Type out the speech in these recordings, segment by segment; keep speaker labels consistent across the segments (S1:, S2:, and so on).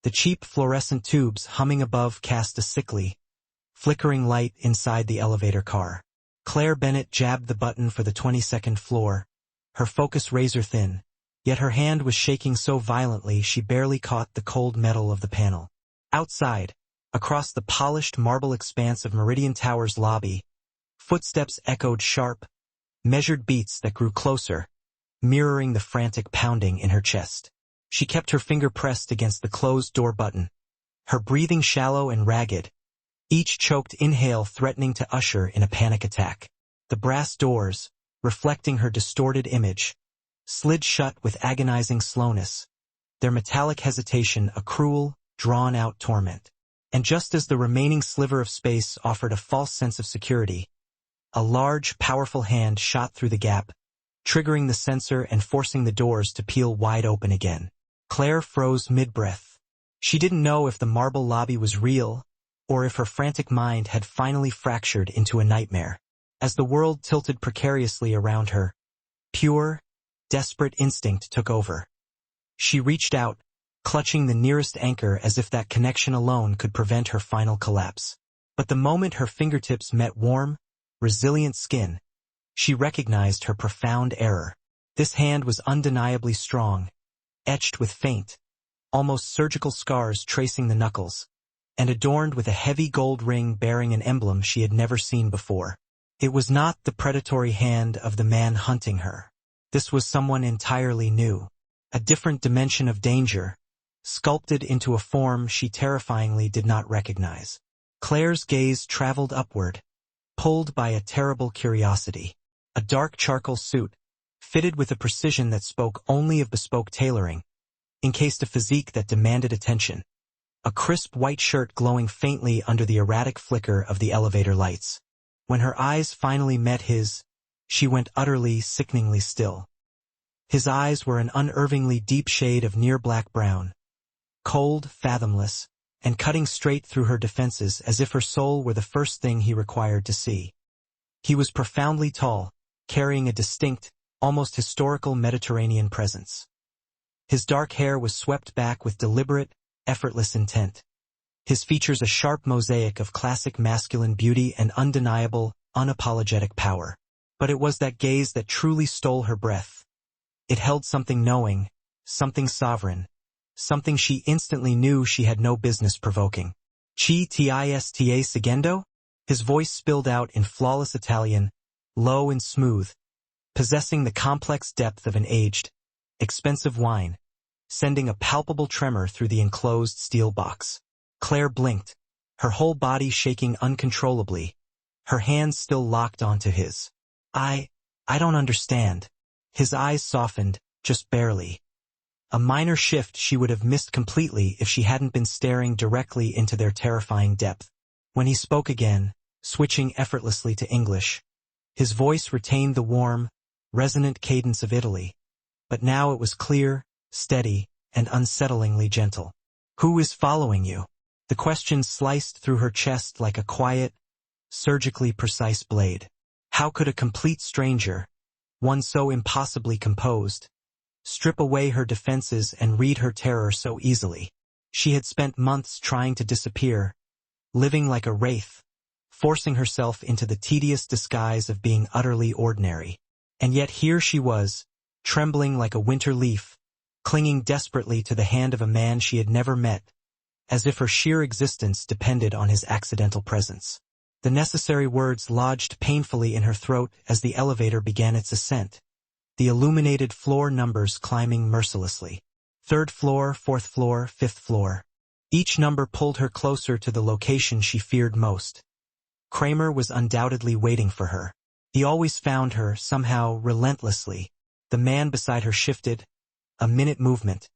S1: The cheap fluorescent tubes humming above cast a sickly, flickering light inside the elevator car. Claire Bennett jabbed the button for the 22nd floor, her focus razor-thin, yet her hand was shaking so violently she barely caught the cold metal of the panel. Outside, across the polished marble expanse of Meridian Tower's lobby, footsteps echoed sharp, measured beats that grew closer, mirroring the frantic pounding in her chest. She kept her finger pressed against the closed door button, her breathing shallow and ragged, each choked inhale threatening to usher in a panic attack. The brass doors, reflecting her distorted image, slid shut with agonizing slowness, their metallic hesitation a cruel, drawn-out torment. And just as the remaining sliver of space offered a false sense of security, a large, powerful hand shot through the gap, triggering the sensor and forcing the doors to peel wide open again. Claire froze mid-breath. She didn't know if the marble lobby was real, or if her frantic mind had finally fractured into a nightmare. As the world tilted precariously around her, pure, desperate instinct took over. She reached out, clutching the nearest anchor as if that connection alone could prevent her final collapse. But the moment her fingertips met warm, resilient skin, she recognized her profound error. This hand was undeniably strong, etched with faint, almost surgical scars tracing the knuckles, and adorned with a heavy gold ring bearing an emblem she had never seen before. It was not the predatory hand of the man hunting her. This was someone entirely new, a different dimension of danger, sculpted into a form she terrifyingly did not recognize. Claire's gaze traveled upward, pulled by a terrible curiosity. A dark charcoal suit, fitted with a precision that spoke only of bespoke tailoring, encased a physique that demanded attention. A crisp white shirt glowing faintly under the erratic flicker of the elevator lights. When her eyes finally met his, she went utterly, sickeningly still. His eyes were an unervingly deep shade of near-black brown, cold, fathomless, and cutting straight through her defenses as if her soul were the first thing he required to see. He was profoundly tall, carrying a distinct, almost historical Mediterranean presence. His dark hair was swept back with deliberate, effortless intent. His features a sharp mosaic of classic masculine beauty and undeniable, unapologetic power. But it was that gaze that truly stole her breath. It held something knowing, something sovereign, something she instantly knew she had no business provoking. Chi tista seguendo? His voice spilled out in flawless Italian, low and smooth, possessing the complex depth of an aged, expensive wine, sending a palpable tremor through the enclosed steel box. Claire blinked, her whole body shaking uncontrollably, her hands still locked onto his. I don't understand. His eyes softened, just barely. A minor shift she would have missed completely if she hadn't been staring directly into their terrifying depth. When he spoke again, switching effortlessly to English, his voice retained the warm, resonant cadence of Italy, but now it was clear, steady, and unsettlingly gentle. Who is following you? The question sliced through her chest like a quiet, surgically precise blade. How could a complete stranger, one so impossibly composed, strip away her defenses and read her terror so easily? She had spent months trying to disappear, living like a wraith, forcing herself into the tedious disguise of being utterly ordinary. And yet here she was, trembling like a winter leaf, clinging desperately to the hand of a man she had never met, as if her sheer existence depended on his accidental presence. The necessary words lodged painfully in her throat as the elevator began its ascent, the illuminated floor numbers climbing mercilessly. 3rd floor, 4th floor, 5th floor. Each number pulled her closer to the location she feared most. Kramer was undoubtedly waiting for her. He always found her, somehow, relentlessly. The man beside her shifted, a minute movement,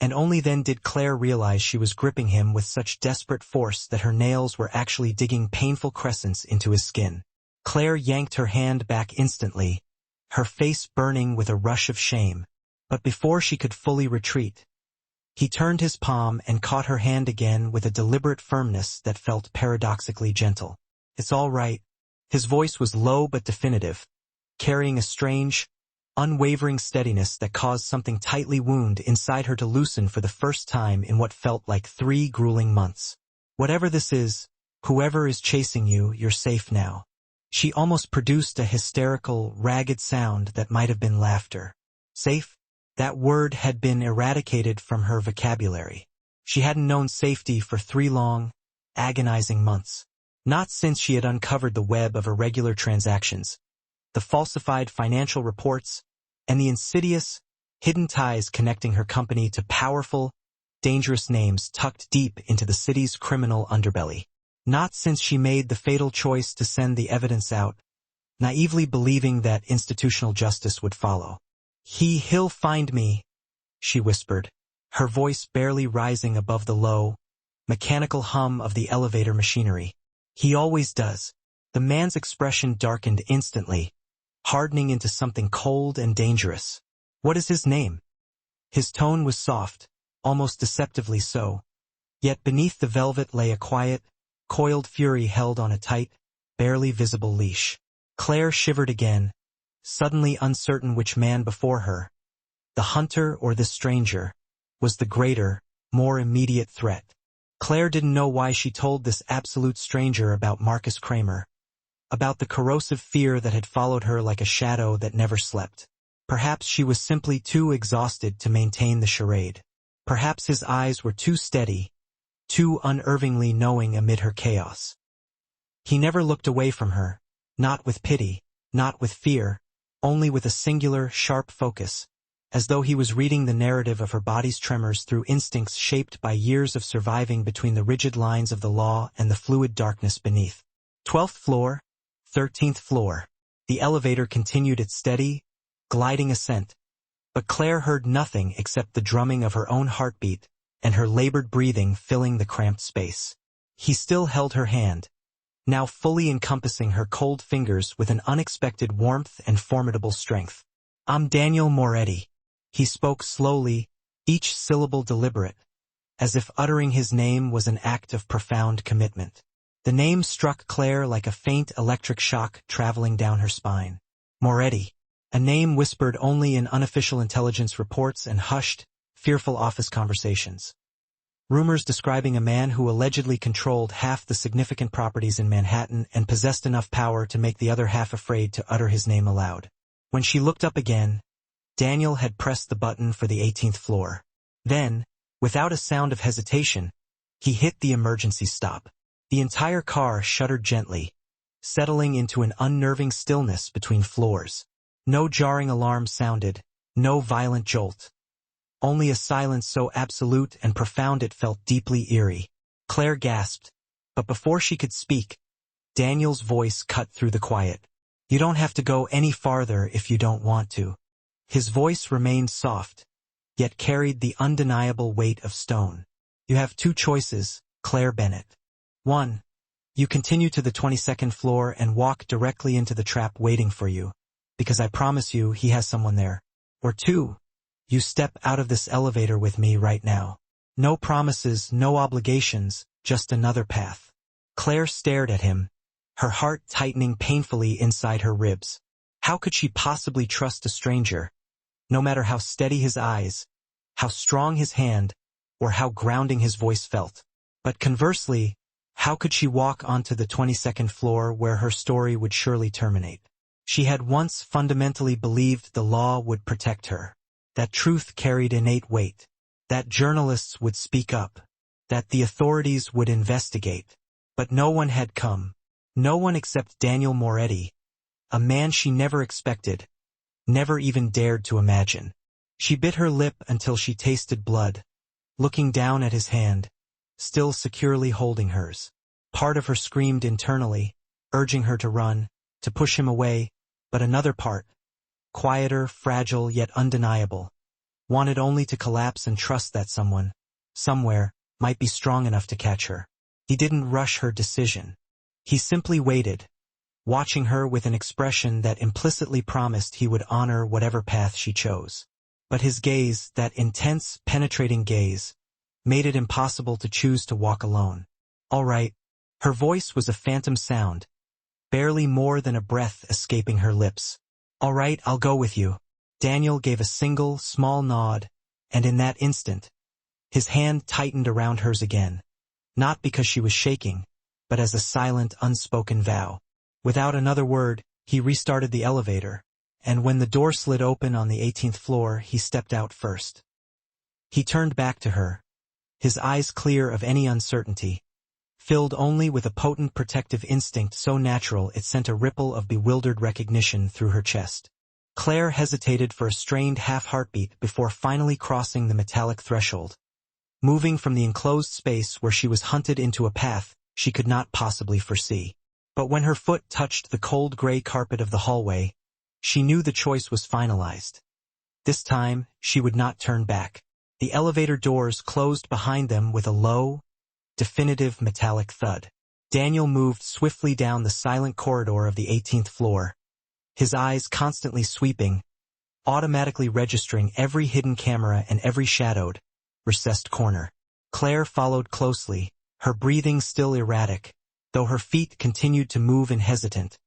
S1: and only then did Claire realize she was gripping him with such desperate force that her nails were actually digging painful crescents into his skin. Claire yanked her hand back instantly, her face burning with a rush of shame. But before she could fully retreat, he turned his palm and caught her hand again with a deliberate firmness that felt paradoxically gentle. It's all right. His voice was low but definitive, carrying a strange, unwavering steadiness that caused something tightly wound inside her to loosen for the first time in what felt like 3 grueling months. Whatever this is, whoever is chasing you, you're safe now. She almost produced a hysterical, ragged sound that might have been laughter. Safe? That word had been eradicated from her vocabulary. She hadn't known safety for 3 long, agonizing months. Not since she had uncovered the web of irregular transactions, the falsified financial reports, and the insidious, hidden ties connecting her company to powerful, dangerous names tucked deep into the city's criminal underbelly. Not since she made the fatal choice to send the evidence out, naively believing that institutional justice would follow. He'll find me, she whispered, her voice barely rising above the low, mechanical hum of the elevator machinery. He always does. The man's expression darkened instantly, hardening into something cold and dangerous. What is his name? His tone was soft, almost deceptively so. Yet beneath the velvet lay a quiet, coiled fury held on a tight, barely visible leash. Claire shivered again, suddenly uncertain which man before her, the hunter or the stranger, was the greater, more immediate threat. Claire didn't know why she told this absolute stranger about Marcus Kramer, about the corrosive fear that had followed her like a shadow that never slept. Perhaps she was simply too exhausted to maintain the charade. Perhaps his eyes were too steady, too unervingly knowing amid her chaos. He never looked away from her, not with pity, not with fear, only with a singular, sharp focus, as though he was reading the narrative of her body's tremors through instincts shaped by years of surviving between the rigid lines of the law and the fluid darkness beneath. 12th floor, 13th floor. The elevator continued its steady, gliding ascent, but Claire heard nothing except the drumming of her own heartbeat and her labored breathing filling the cramped space. He still held her hand, now fully encompassing her cold fingers with an unexpected warmth and formidable strength. "I'm Daniel Moretti." He spoke slowly, each syllable deliberate, as if uttering his name was an act of profound commitment. The name struck Claire like a faint electric shock traveling down her spine. Moretti, a name whispered only in unofficial intelligence reports and hushed, fearful office conversations. Rumors describing a man who allegedly controlled half the significant properties in Manhattan and possessed enough power to make the other half afraid to utter his name aloud. When she looked up again, Daniel had pressed the button for the 18th floor. Then, without a sound of hesitation, he hit the emergency stop. The entire car shuddered gently, settling into an unnerving stillness between floors. No jarring alarm sounded, no violent jolt. Only a silence so absolute and profound it felt deeply eerie. Claire gasped, but before she could speak, Daniel's voice cut through the quiet. "You don't have to go any farther if you don't want to." His voice remained soft, yet carried the undeniable weight of stone. "You have 2 choices, Claire Bennett. 1. You continue to the 22nd floor and walk directly into the trap waiting for you, because I promise you he has someone there. Or 2. You step out of this elevator with me right now. No promises, no obligations, just another path." Claire stared at him, her heart tightening painfully inside her ribs. How could she possibly trust a stranger, no matter how steady his eyes, how strong his hand, or how grounding his voice felt? But conversely, how could she walk onto the 22nd floor where her story would surely terminate? She had once fundamentally believed the law would protect her, that truth carried innate weight, that journalists would speak up, that the authorities would investigate. But no one had come. No one except Daniel Moretti, a man she never expected, never even dared to imagine. She bit her lip until she tasted blood, looking down at his hand, still securely holding hers. Part of her screamed internally, urging her to run, to push him away, but another part, quieter, fragile, yet undeniable, wanted only to collapse and trust that someone, somewhere, might be strong enough to catch her. He didn't rush her decision. He simply waited, watching her with an expression that implicitly promised he would honor whatever path she chose. But his gaze, that intense, penetrating gaze, made it impossible to choose to walk alone. "All right." Her voice was a phantom sound, barely more than a breath escaping her lips. "All right, I'll go with you." Daniel gave a single, small nod, and in that instant, his hand tightened around hers again, not because she was shaking, but as a silent, unspoken vow. Without another word, he restarted the elevator, and when the door slid open on the 18th floor, he stepped out first. He turned back to her, his eyes clear of any uncertainty, filled only with a potent protective instinct so natural it sent a ripple of bewildered recognition through her chest. Claire hesitated for a strained half-heartbeat before finally crossing the metallic threshold, moving from the enclosed space where she was hunted into a path she could not possibly foresee. But when her foot touched the cold gray carpet of the hallway, she knew the choice was finalized. This time, she would not turn back. The elevator doors closed behind them with a low, definitive metallic thud. Daniel moved swiftly down the silent corridor of the 18th floor, his eyes constantly sweeping, automatically registering every hidden camera and every shadowed, recessed corner. Claire followed closely, her breathing still erratic, though her feet continued to move in hesitant,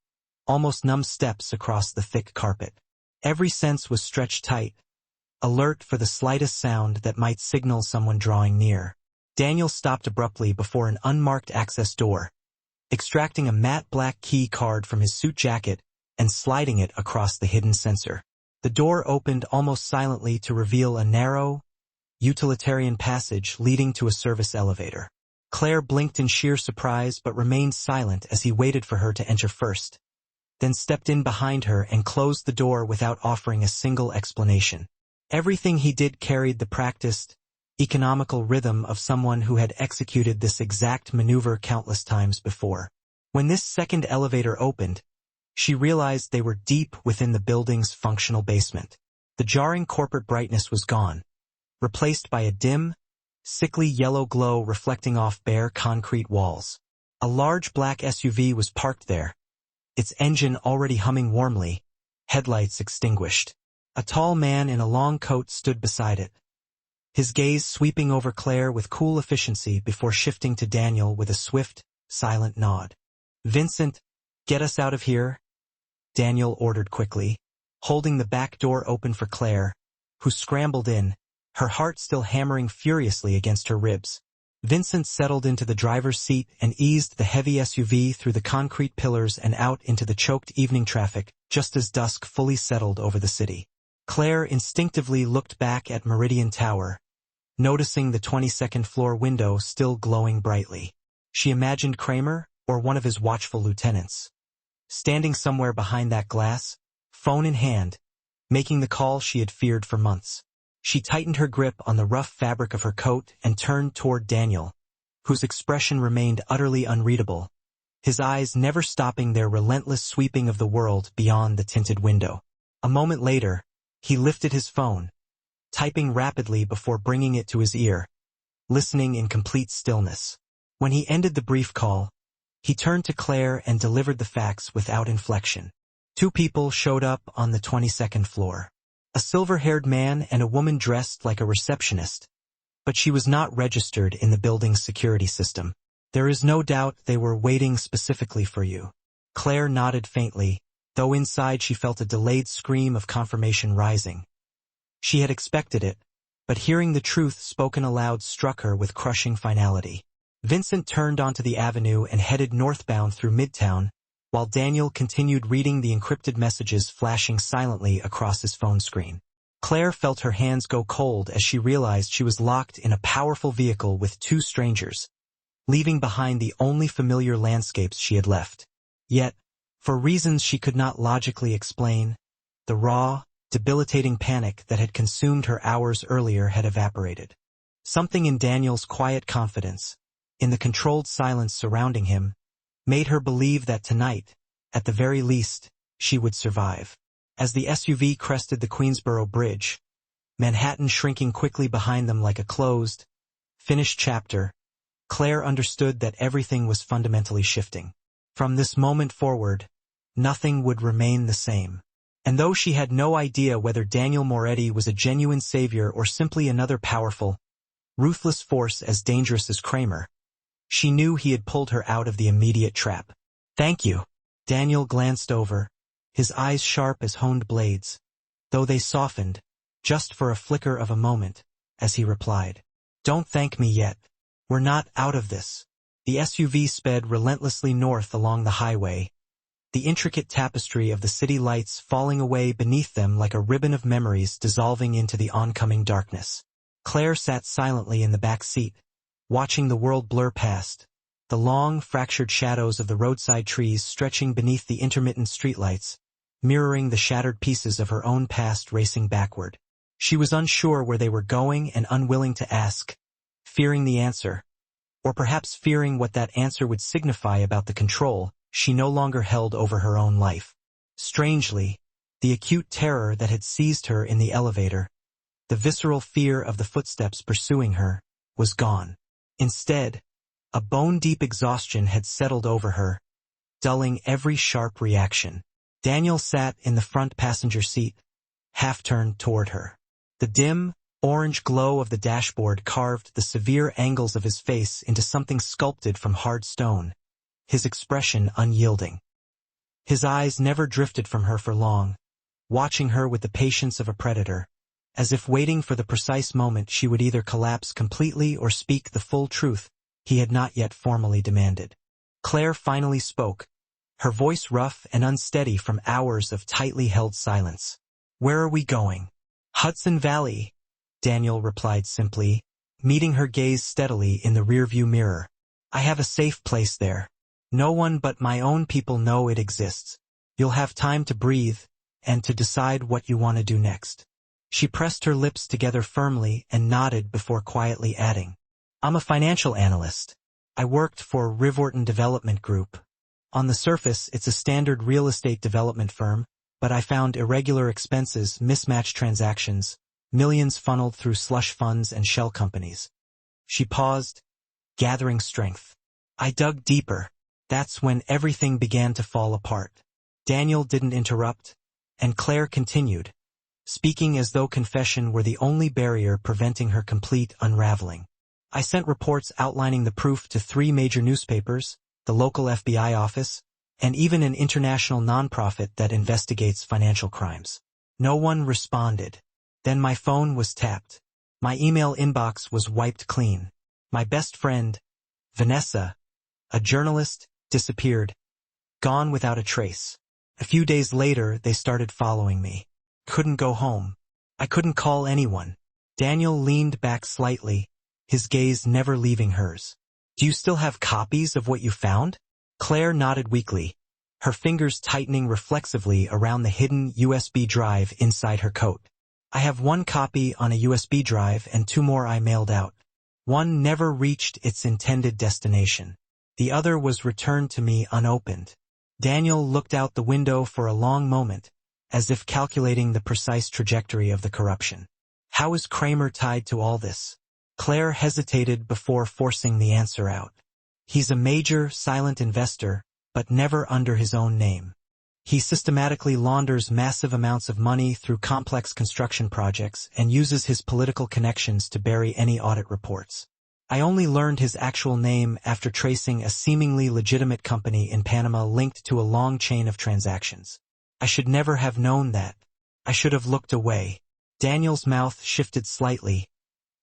S1: almost numb steps across the thick carpet. Every sense was stretched tight, alert for the slightest sound that might signal someone drawing near. Daniel stopped abruptly before an unmarked access door, extracting a matte black key card from his suit jacket and sliding it across the hidden sensor. The door opened almost silently to reveal a narrow, utilitarian passage leading to a service elevator. Claire blinked in sheer surprise but remained silent as he waited for her to enter first, then stepped in behind her and closed the door without offering a single explanation. Everything he did carried the practiced, economical rhythm of someone who had executed this exact maneuver countless times before. When this second elevator opened, she realized they were deep within the building's functional basement. The jarring corporate brightness was gone, replaced by a dim, sickly yellow glow reflecting off bare concrete walls. A large black SUV was parked there, its engine already humming warmly, headlights extinguished. A tall man in a long coat stood beside it, his gaze sweeping over Claire with cool efficiency before shifting to Daniel with a swift, silent nod. "Vincent, get us out of here," Daniel ordered quickly, holding the back door open for Claire, who scrambled in, her heart still hammering furiously against her ribs. Vincent settled into the driver's seat and eased the heavy SUV through the concrete pillars and out into the choked evening traffic just as dusk fully settled over the city. Claire instinctively looked back at Meridian Tower, noticing the 22nd floor window still glowing brightly. She imagined Kramer, or one of his watchful lieutenants, standing somewhere behind that glass, phone in hand, making the call she had feared for months. She tightened her grip on the rough fabric of her coat and turned toward Daniel, whose expression remained utterly unreadable, his eyes never stopping their relentless sweeping of the world beyond the tinted window. A moment later, he lifted his phone, typing rapidly before bringing it to his ear, listening in complete stillness. When he ended the brief call, he turned to Claire and delivered the facts without inflection. 2 people showed up on the 22nd floor. A silver-haired man and a woman dressed like a receptionist, but she was not registered in the building's security system. "There is no doubt they were waiting specifically for you." Claire nodded faintly, though inside she felt a delayed scream of confirmation rising. She had expected it, but hearing the truth spoken aloud struck her with crushing finality. Vincent turned onto the avenue and headed northbound through Midtown, while Daniel continued reading the encrypted messages flashing silently across his phone screen. Claire felt her hands go cold as she realized she was locked in a powerful vehicle with 2 strangers, leaving behind the only familiar landscapes she had left. Yet, for reasons she could not logically explain, the raw, debilitating panic that had consumed her hours earlier had evaporated. Something in Daniel's quiet confidence, in the controlled silence surrounding him, made her believe that tonight, at the very least, she would survive. As the SUV crested the Queensboro Bridge, Manhattan shrinking quickly behind them like a closed, finished chapter, Claire understood that everything was fundamentally shifting. From this moment forward, nothing would remain the same. And though she had no idea whether Daniel Moretti was a genuine savior or simply another powerful, ruthless force as dangerous as Kramer, she knew he had pulled her out of the immediate trap. "Thank you." Daniel glanced over, his eyes sharp as honed blades, though they softened, just for a flicker of a moment, as he replied, "Don't thank me yet. We're not out of this." The SUV sped relentlessly north along the highway, the intricate tapestry of the city lights falling away beneath them like a ribbon of memories dissolving into the oncoming darkness. Claire sat silently in the back seat, watching the world blur past, the long, fractured shadows of the roadside trees stretching beneath the intermittent streetlights, mirroring the shattered pieces of her own past racing backward. She was unsure where they were going and unwilling to ask, fearing the answer, or perhaps fearing what that answer would signify about the control she no longer held over her own life. Strangely, the acute terror that had seized her in the elevator, the visceral fear of the footsteps pursuing her, was gone. Instead, a bone-deep exhaustion had settled over her, dulling every sharp reaction. Daniel sat in the front passenger seat, half-turned toward her. The dim, orange glow of the dashboard carved the severe angles of his face into something sculpted from hard stone, his expression unyielding. His eyes never drifted from her for long, watching her with the patience of a predator, as if waiting for the precise moment she would either collapse completely or speak the full truth he had not yet formally demanded. Claire finally spoke, her voice rough and unsteady from hours of tightly held silence. "Where are we going?" "Hudson Valley," Daniel replied simply, meeting her gaze steadily in the rearview mirror. "I have a safe place there. No one but my own people know it exists. You'll have time to breathe and to decide what you want to do next." She pressed her lips together firmly and nodded before quietly adding, "I'm a financial analyst. I worked for Rivorton Development Group. On the surface, it's a standard real estate development firm, but I found irregular expenses, mismatched transactions, millions funneled through slush funds and shell companies." She paused, gathering strength. "I dug deeper. That's when everything began to fall apart." Daniel didn't interrupt, and Claire continued, speaking as though confession were the only barrier preventing her complete unraveling. "I sent reports outlining the proof to 3 major newspapers, the local FBI office, and even an international nonprofit that investigates financial crimes. No one responded. Then my phone was tapped. My email inbox was wiped clean. My best friend, Vanessa, a journalist, disappeared, gone without a trace. A few days later, they started following me. Couldn't go home. I couldn't call anyone." Daniel leaned back slightly, his gaze never leaving hers. "Do you still have copies of what you found?" Claire nodded weakly, her fingers tightening reflexively around the hidden USB drive inside her coat. "I have 1 copy on a USB drive and 2 more I mailed out. One never reached its intended destination. The other was returned to me unopened." Daniel looked out the window for a long moment, as if calculating the precise trajectory of the corruption. "How is Kramer tied to all this?" Claire hesitated before forcing the answer out. "He's a major, silent investor, but never under his own name. He systematically launders massive amounts of money through complex construction projects and uses his political connections to bury any audit reports. I only learned his actual name after tracing a seemingly legitimate company in Panama linked to a long chain of transactions. I should never have known that. I should have looked away." Daniel's mouth shifted slightly,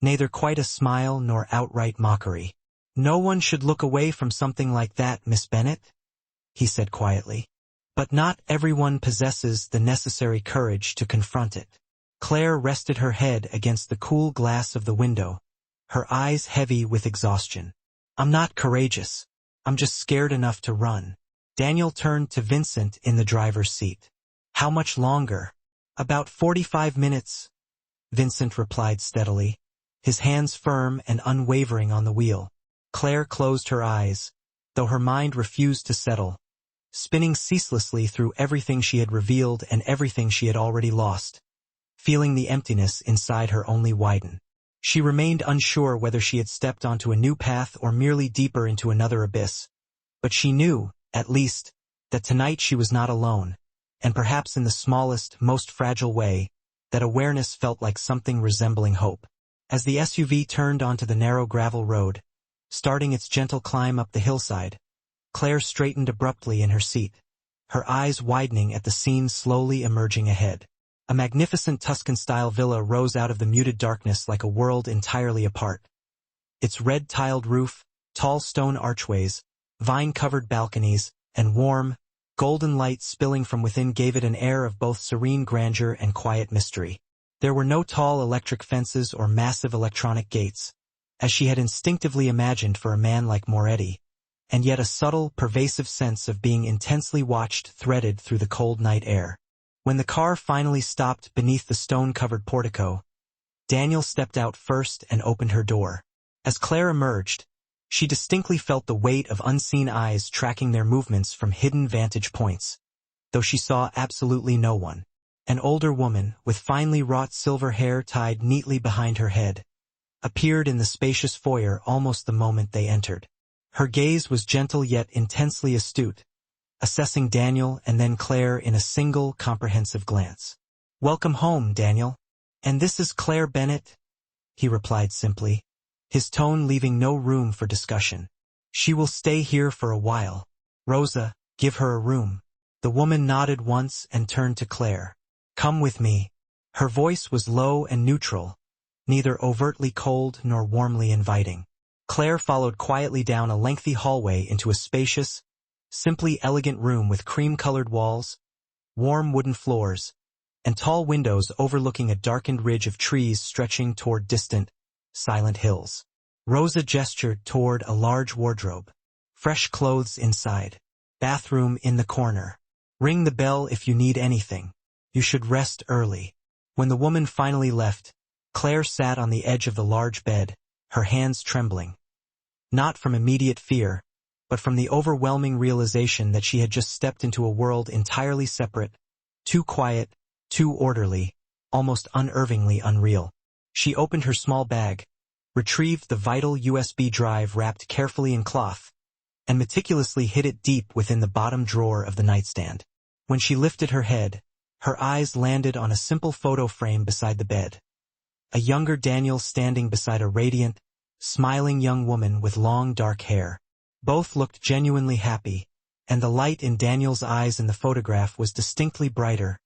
S1: neither quite a smile nor outright mockery. "No one should look away from something like that, Miss Bennett," he said quietly. "But not everyone possesses the necessary courage to confront it." Claire rested her head against the cool glass of the window, her eyes heavy with exhaustion. "I'm not courageous. I'm just scared enough to run." Daniel turned to Vincent in the driver's seat. "How much longer?" "About 45 minutes," Vincent replied steadily, his hands firm and unwavering on the wheel. Claire closed her eyes, though her mind refused to settle, spinning ceaselessly through everything she had revealed and everything she had already lost, feeling the emptiness inside her only widen. She remained unsure whether she had stepped onto a new path or merely deeper into another abyss, but she knew, at least, that tonight she was not alone, and perhaps in the smallest, most fragile way, that awareness felt like something resembling hope. As the SUV turned onto the narrow gravel road, starting its gentle climb up the hillside, Claire straightened abruptly in her seat, her eyes widening at the scene slowly emerging ahead. A magnificent Tuscan-style villa rose out of the muted darkness like a world entirely apart. Its red-tiled roof, tall stone archways, vine-covered balconies, and warm, golden light spilling from within gave it an air of both serene grandeur and quiet mystery. There were no tall electric fences or massive electronic gates, as she had instinctively imagined for a man like Moretti, and yet a subtle, pervasive sense of being intensely watched threaded through the cold night air. When the car finally stopped beneath the stone-covered portico, Daniel stepped out first and opened her door. As Claire emerged, she distinctly felt the weight of unseen eyes tracking their movements from hidden vantage points, though she saw absolutely no one. An older woman, with finely wrought silver hair tied neatly behind her head, appeared in the spacious foyer almost the moment they entered. Her gaze was gentle yet intensely astute, assessing Daniel and then Claire in a single, comprehensive glance. "Welcome home, Daniel. And this is Claire Bennett," he replied simply, his tone leaving no room for discussion. "She will stay here for a while. Rosa, give her a room." The woman nodded once and turned to Claire. "Come with me." Her voice was low and neutral, neither overtly cold nor warmly inviting. Claire followed quietly down a lengthy hallway into a spacious, simply elegant room with cream-colored walls, warm wooden floors, and tall windows overlooking a darkened ridge of trees stretching toward distant, silent hills. Rosa gestured toward a large wardrobe. "Fresh clothes inside. Bathroom in the corner. Ring the bell if you need anything. You should rest early." When the woman finally left, Claire sat on the edge of the large bed, her hands trembling. Not from immediate fear, but from the overwhelming realization that she had just stepped into a world entirely separate, too quiet, too orderly, almost unnervingly unreal. She opened her small bag, retrieved the vital USB drive wrapped carefully in cloth, and meticulously hid it deep within the bottom drawer of the nightstand. When she lifted her head, her eyes landed on a simple photo frame beside the bed. A younger Daniel standing beside a radiant, smiling young woman with long dark hair. Both looked genuinely happy, and the light in Daniel's eyes in the photograph was distinctly brighter,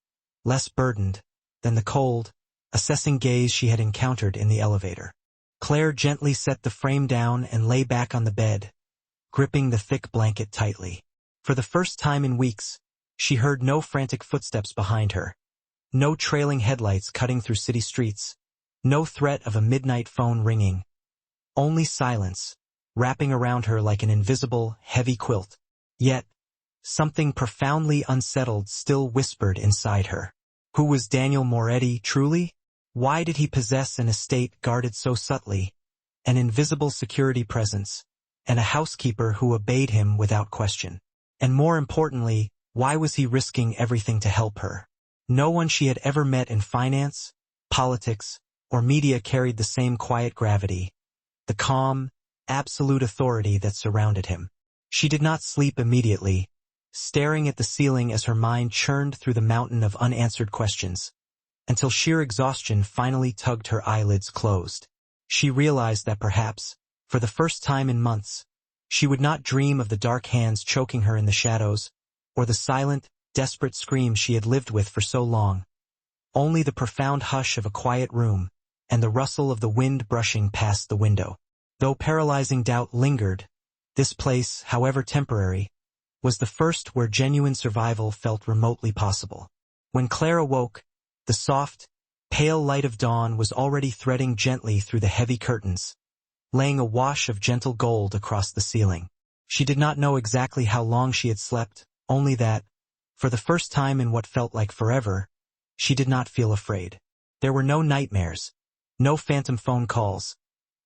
S1: less burdened, than the cold, assessing gaze she had encountered in the elevator. Claire gently set the frame down and lay back on the bed, gripping the thick blanket tightly. For the first time in weeks, she heard no frantic footsteps behind her, no trailing headlights cutting through city streets, no threat of a midnight phone ringing. Only silence, wrapping around her like an invisible, heavy quilt. Yet, something profoundly unsettled still whispered inside her. Who was Daniel Moretti, truly? Why did he possess an estate guarded so subtly, an invisible security presence, and a housekeeper who obeyed him without question? And more importantly, why was he risking everything to help her? No one she had ever met in finance, politics, or media carried the same quiet gravity, the calm, absolute authority that surrounded him. She did not sleep immediately, staring at the ceiling as her mind churned through the mountain of unanswered questions, until sheer exhaustion finally tugged her eyelids closed. She realized that perhaps, for the first time in months, she would not dream of the dark hands choking her in the shadows, or the silent, desperate screams she had lived with for so long. Only the profound hush of a quiet room, and the rustle of the wind brushing past the window. Though paralyzing doubt lingered, this place, however temporary, was the first where genuine survival felt remotely possible. When Claire awoke, the soft, pale light of dawn was already threading gently through the heavy curtains, laying a wash of gentle gold across the ceiling. She did not know exactly how long she had slept, only that, for the first time in what felt like forever, she did not feel afraid. There were no nightmares, no phantom phone calls,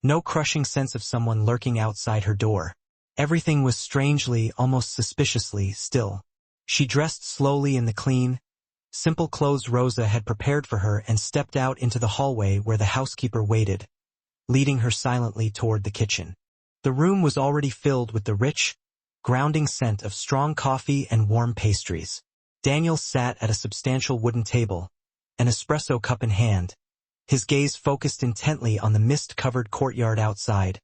S1: no crushing sense of someone lurking outside her door. Everything was strangely, almost suspiciously, still. She dressed slowly in the clean, simple clothes Rosa had prepared for her and stepped out into the hallway where the housekeeper waited, leading her silently toward the kitchen. The room was already filled with the rich, grounding scent of strong coffee and warm pastries. Daniel sat at a substantial wooden table, an espresso cup in hand, his gaze focused intently on the mist-covered courtyard outside,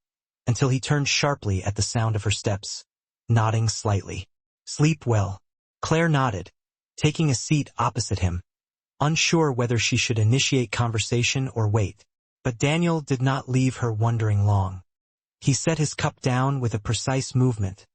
S1: until he turned sharply at the sound of her steps, nodding slightly. "Sleep well." Claire nodded, taking a seat opposite him. unsure whether she should initiate conversation or wait. But Daniel did not leave her wondering long. He set his cup down with a precise movement,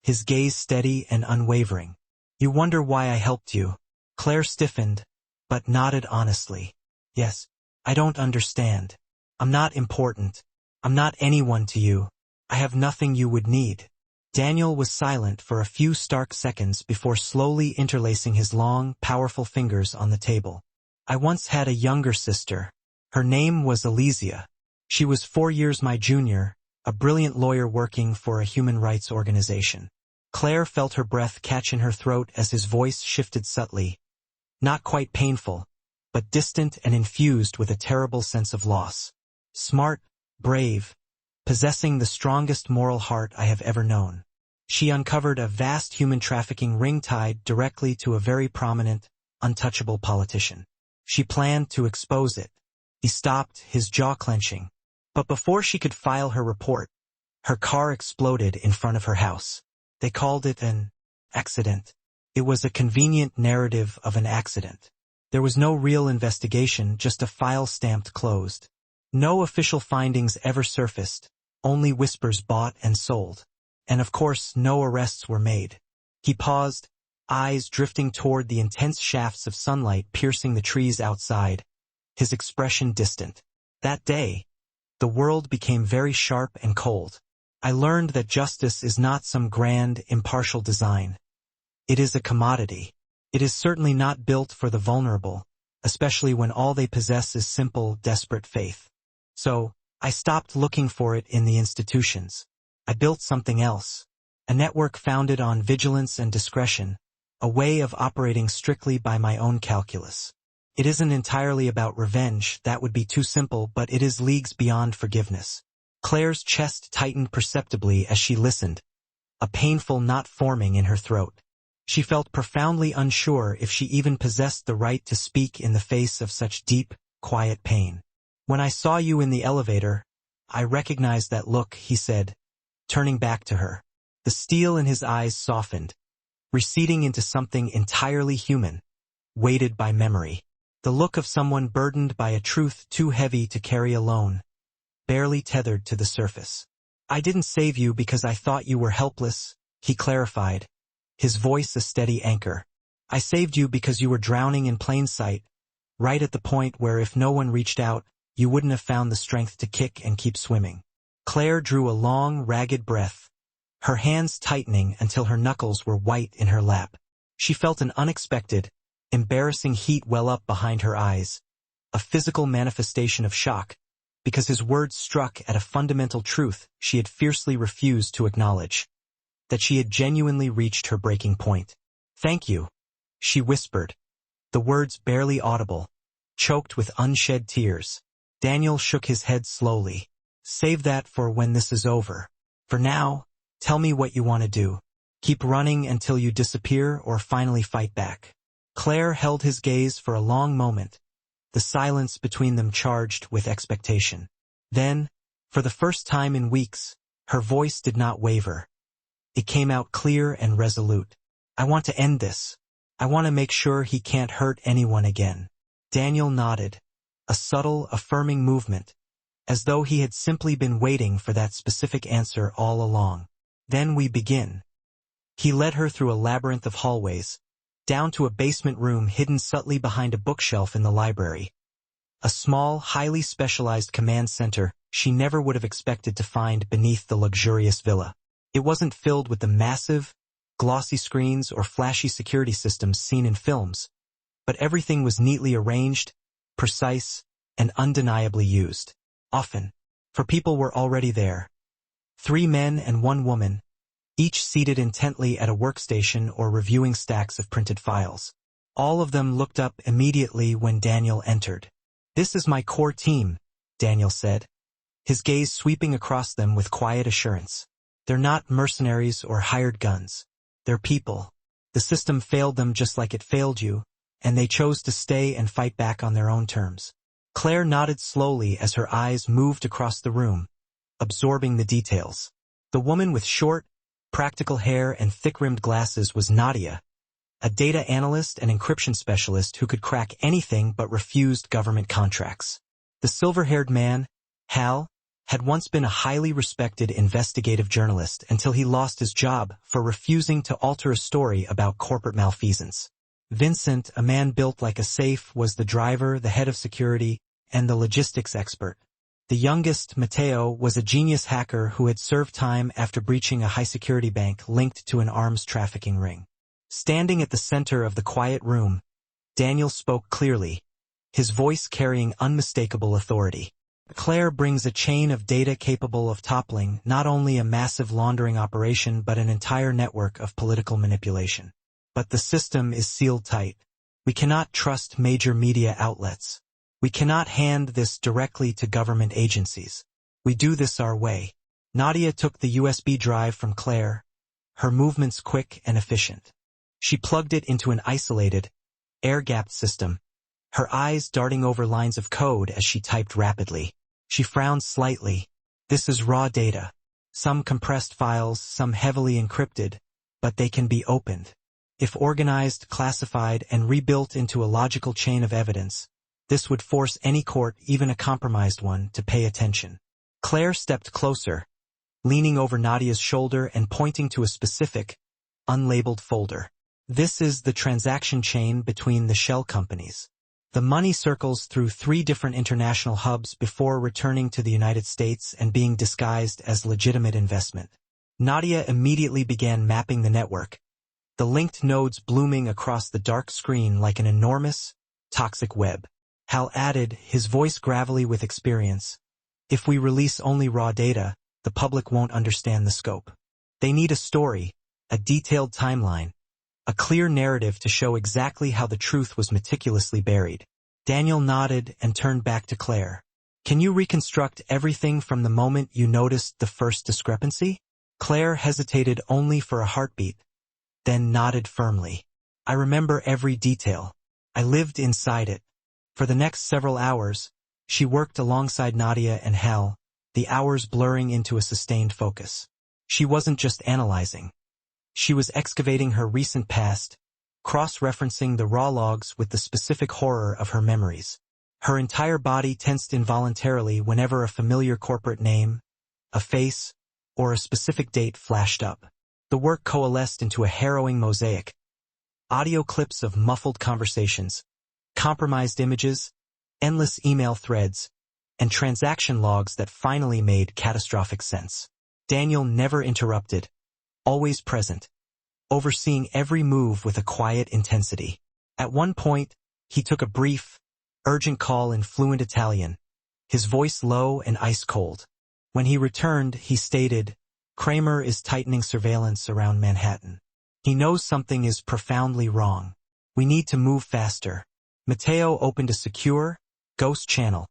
S1: his gaze steady and unwavering. "You wonder why I helped you?" Claire stiffened, but nodded honestly. "Yes, I don't understand. I'm not important. I'm not anyone to you. I have nothing you would need." Daniel was silent for a few stark seconds before slowly interlacing his long, powerful fingers on the table. "I once had a younger sister. Her name was Elysia. She was 4 years my junior, a brilliant lawyer working for a human rights organization." Claire felt her breath catch in her throat as his voice shifted subtly. Not quite painful, but distant and infused with a terrible sense of loss. "Smart, brave, possessing the strongest moral heart I have ever known. She uncovered a vast human trafficking ring tied directly to a very prominent, untouchable politician. She planned to expose it." He stopped, his jaw clenching. But before she could file her report, her car exploded in front of her house. They called it an accident. It was a convenient narrative of an accident. There was no real investigation, just a file stamped closed. No official findings ever surfaced, only whispers bought and sold. And of course, no arrests were made. He paused, eyes drifting toward the intense shafts of sunlight piercing the trees outside, his expression distant. "That day, the world became very sharp and cold. I learned that justice is not some grand, impartial design. It is a commodity. It is certainly not built for the vulnerable, especially when all they possess is simple, desperate faith. So, I stopped looking for it in the institutions. I built something else. A network founded on vigilance and discretion, a way of operating strictly by my own calculus. It isn't entirely about revenge, that would be too simple, but it is leagues beyond forgiveness." Claire's chest tightened perceptibly as she listened, a painful knot forming in her throat. She felt profoundly unsure if she even possessed the right to speak in the face of such deep, quiet pain. "When I saw you in the elevator, I recognized that look," he said, turning back to her. The steel in his eyes softened, receding into something entirely human, weighted by memory. The look of someone burdened by a truth too heavy to carry alone, barely tethered to the surface. "I didn't save you because I thought you were helpless," he clarified, his voice a steady anchor. "I saved you because you were drowning in plain sight, right at the point where if no one reached out, you wouldn't have found the strength to kick and keep swimming." Claire drew a long, ragged breath, her hands tightening until her knuckles were white in her lap. She felt an unexpected, embarrassing heat well up behind her eyes, a physical manifestation of shock, because his words struck at a fundamental truth she had fiercely refused to acknowledge, that she had genuinely reached her breaking point. "Thank you," she whispered, the words barely audible, choked with unshed tears. Daniel shook his head slowly. "Save that for when this is over. For now, tell me what you want to do. Keep running until you disappear or finally fight back." Claire held his gaze for a long moment, the silence between them charged with expectation. Then, for the first time in weeks, her voice did not waver. It came out clear and resolute. "I want to end this. I want to make sure he can't hurt anyone again." Daniel nodded, a subtle, affirming movement, as though he had simply been waiting for that specific answer all along. "Then we begin." He led her through a labyrinth of hallways, down to a basement room hidden subtly behind a bookshelf in the library. A small, highly specialized command center she never would have expected to find beneath the luxurious villa. It wasn't filled with the massive, glossy screens or flashy security systems seen in films, but everything was neatly arranged, precise, and undeniably used. Often, for people were already there. 3 men and 1 woman, each seated intently at a workstation or reviewing stacks of printed files. All of them looked up immediately when Daniel entered. "This is my core team," Daniel said, his gaze sweeping across them with quiet assurance. "They're not mercenaries or hired guns. They're people. The system failed them just like it failed you, and they chose to stay and fight back on their own terms." Claire nodded slowly as her eyes moved across the room, absorbing the details. The woman with short, practical hair and thick-rimmed glasses was Nadia, a data analyst and encryption specialist who could crack anything but refused government contracts. The silver-haired man, Hal, had once been a highly respected investigative journalist until he lost his job for refusing to alter a story about corporate malfeasance. Vincent, a man built like a safe, was the driver, the head of security, and the logistics expert. The youngest, Matteo, was a genius hacker who had served time after breaching a high-security bank linked to an arms trafficking ring. Standing at the center of the quiet room, Daniel spoke clearly, his voice carrying unmistakable authority. Claire brings a chain of data capable of toppling not only a massive laundering operation but an entire network of political manipulation. But the system is sealed tight. We cannot trust major media outlets. We cannot hand this directly to government agencies. We do this our way. Nadia took the USB drive from Claire, her movements quick and efficient. She plugged it into an isolated, air-gapped system, her eyes darting over lines of code as she typed rapidly. She frowned slightly. This is raw data. Some compressed files, some heavily encrypted, but they can be opened. If organized, classified, and rebuilt into a logical chain of evidence, this would force any court, even a compromised one, to pay attention. Claire stepped closer, leaning over Nadia's shoulder and pointing to a specific, unlabeled folder. This is the transaction chain between the shell companies. The money circles through 3 different international hubs before returning to the United States and being disguised as legitimate investment. Nadia immediately began mapping the network, the linked nodes blooming across the dark screen like an enormous, toxic web. Hal added, his voice gravelly with experience, if we release only raw data, the public won't understand the scope. They need a story, a detailed timeline, a clear narrative to show exactly how the truth was meticulously buried. Daniel nodded and turned back to Claire. Can you reconstruct everything from the moment you noticed the first discrepancy? Claire hesitated only for a heartbeat, then nodded firmly. I remember every detail. I lived inside it. For the next several hours, she worked alongside Nadia and Hal, the hours blurring into a sustained focus. She wasn't just analyzing. She was excavating her recent past, cross-referencing the raw logs with the specific horror of her memories. Her entire body tensed involuntarily whenever a familiar corporate name, a face, or a specific date flashed up. The work coalesced into a harrowing mosaic. Audio clips of muffled conversations, compromised images, endless email threads, and transaction logs that finally made catastrophic sense. Daniel never interrupted, always present, overseeing every move with a quiet intensity. At one point, he took a brief, urgent call in fluent Italian, his voice low and ice-cold. When he returned, he stated, Kramer is tightening surveillance around Manhattan. He knows something is profoundly wrong. We need to move faster. Matteo opened a secure, ghost channel,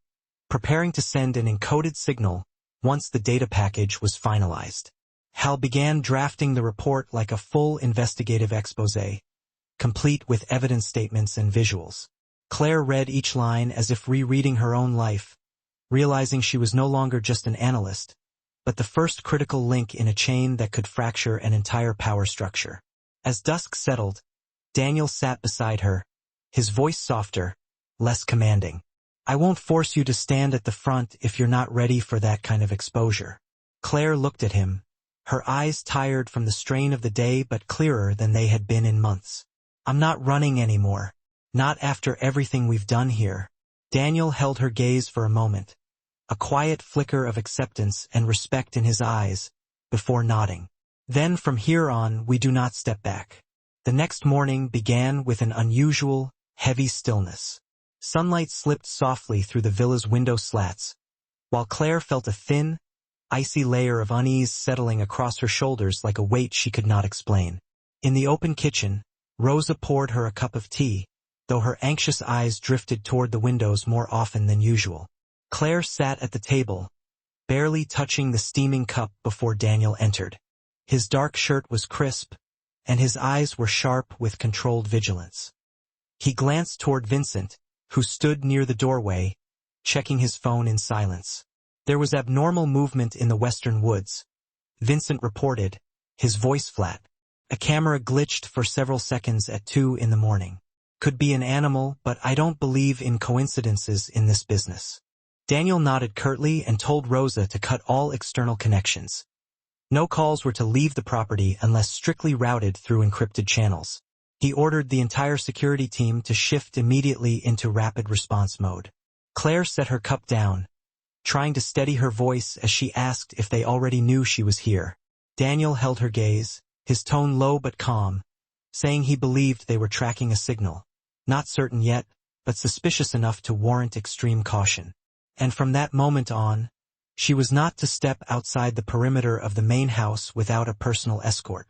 S1: preparing to send an encoded signal once the data package was finalized. Hal began drafting the report like a full investigative exposé, complete with evidence statements and visuals. Claire read each line as if rereading her own life, realizing she was no longer just an analyst, but the first critical link in a chain that could fracture an entire power structure. As dusk settled, Daniel sat beside her, his voice softer, less commanding. I won't force you to stand at the front if you're not ready for that kind of exposure. Claire looked at him, her eyes tired from the strain of the day but clearer than they had been in months. I'm not running anymore. Not after everything we've done here. Daniel held her gaze for a moment, a quiet flicker of acceptance and respect in his eyes, before nodding. Then from here on we do not step back. The next morning began with an unusual, heavy stillness. Sunlight slipped softly through the villa's window slats, while Claire felt a thin, icy layer of unease settling across her shoulders like a weight she could not explain. In the open kitchen, Rosa poured her a cup of tea, though her anxious eyes drifted toward the windows more often than usual. Claire sat at the table, barely touching the steaming cup before Daniel entered. His dark shirt was crisp, and his eyes were sharp with controlled vigilance. He glanced toward Vincent, who stood near the doorway, checking his phone in silence. There was abnormal movement in the western woods. Vincent reported, his voice flat. A camera glitched for several seconds at 2 in the morning. Could be an animal, but I don't believe in coincidences in this business. Daniel nodded curtly and told Rosa to cut all external connections. No calls were to leave the property unless strictly routed through encrypted channels. He ordered the entire security team to shift immediately into rapid response mode. Claire set her cup down, trying to steady her voice as she asked if they already knew she was here. Daniel held her gaze, his tone low but calm, saying he believed they were tracking a signal. Not certain yet, but suspicious enough to warrant extreme caution. And from that moment on, she was not to step outside the perimeter of the main house without a personal escort.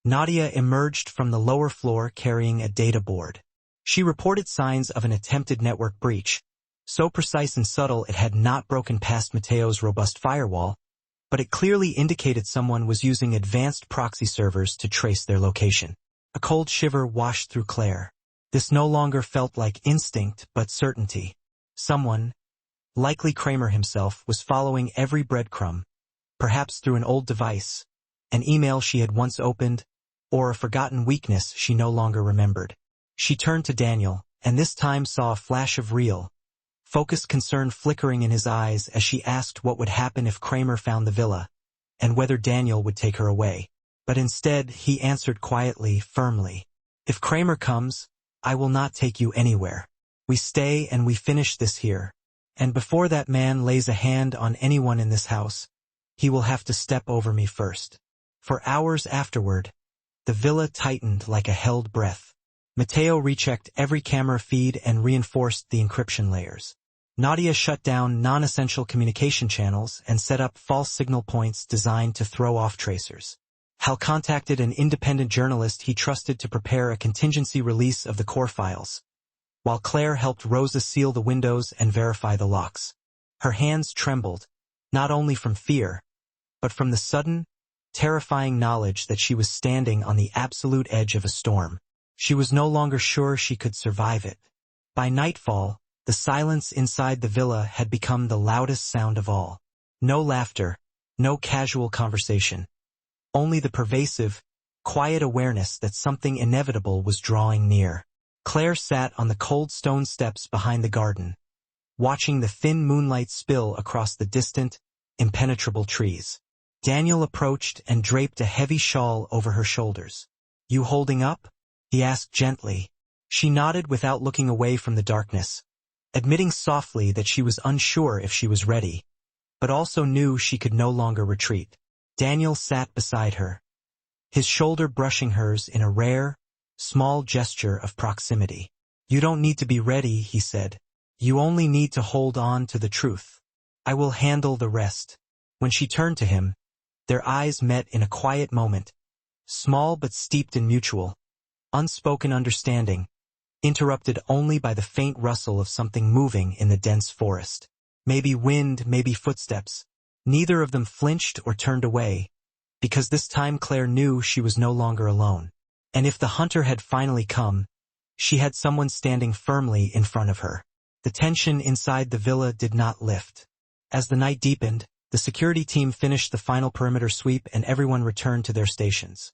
S1: Nadia emerged from the lower floor carrying a data board. She reported signs of an attempted network breach, so precise and subtle it had not broken past Mateo's robust firewall, but it clearly indicated someone was using advanced proxy servers to trace their location. A cold shiver washed through Claire. This no longer felt like instinct but certainty. Someone, likely Kramer himself, was following every breadcrumb, perhaps through an old device, an email she had once opened, or a forgotten weakness she no longer remembered. She turned to Daniel, and this time saw a flash of real, focused concern flickering in his eyes as she asked what would happen if Kramer found the villa, and whether Daniel would take her away. But instead, he answered quietly, firmly, "If Kramer comes, I will not take you anywhere. We stay and we finish this here. And before that man lays a hand on anyone in this house, he will have to step over me first." For hours afterward, the villa tightened like a held breath. Mateo rechecked every camera feed and reinforced the encryption layers. Nadia shut down non-essential communication channels and set up false signal points designed to throw off tracers. Hal contacted an independent journalist he trusted to prepare a contingency release of the core files, while Claire helped Rosa seal the windows and verify the locks. Her hands trembled, not only from fear, but from the sudden, terrifying knowledge that she was standing on the absolute edge of a storm. She was no longer sure she could survive it. By nightfall, the silence inside the villa had become the loudest sound of all. No laughter, no casual conversation. Only the pervasive, quiet awareness that something inevitable was drawing near. Claire sat on the cold stone steps behind the garden, watching the thin moonlight spill across the distant, impenetrable trees. Daniel approached and draped a heavy shawl over her shoulders. "You holding up?" he asked gently. She nodded without looking away from the darkness, admitting softly that she was unsure if she was ready, but also knew she could no longer retreat. Daniel sat beside her, his shoulder brushing hers in a rare, small gesture of proximity. "You don't need to be ready," he said. "You only need to hold on to the truth. I will handle the rest." When she turned to him, their eyes met in a quiet moment, small but steeped in mutual, unspoken understanding, interrupted only by the faint rustle of something moving in the dense forest. Maybe wind, maybe footsteps. Neither of them flinched or turned away, because this time Claire knew she was no longer alone. And if the hunter had finally come, she had someone standing firmly in front of her. The tension inside the villa did not lift. As the night deepened, the security team finished the final perimeter sweep and everyone returned to their stations.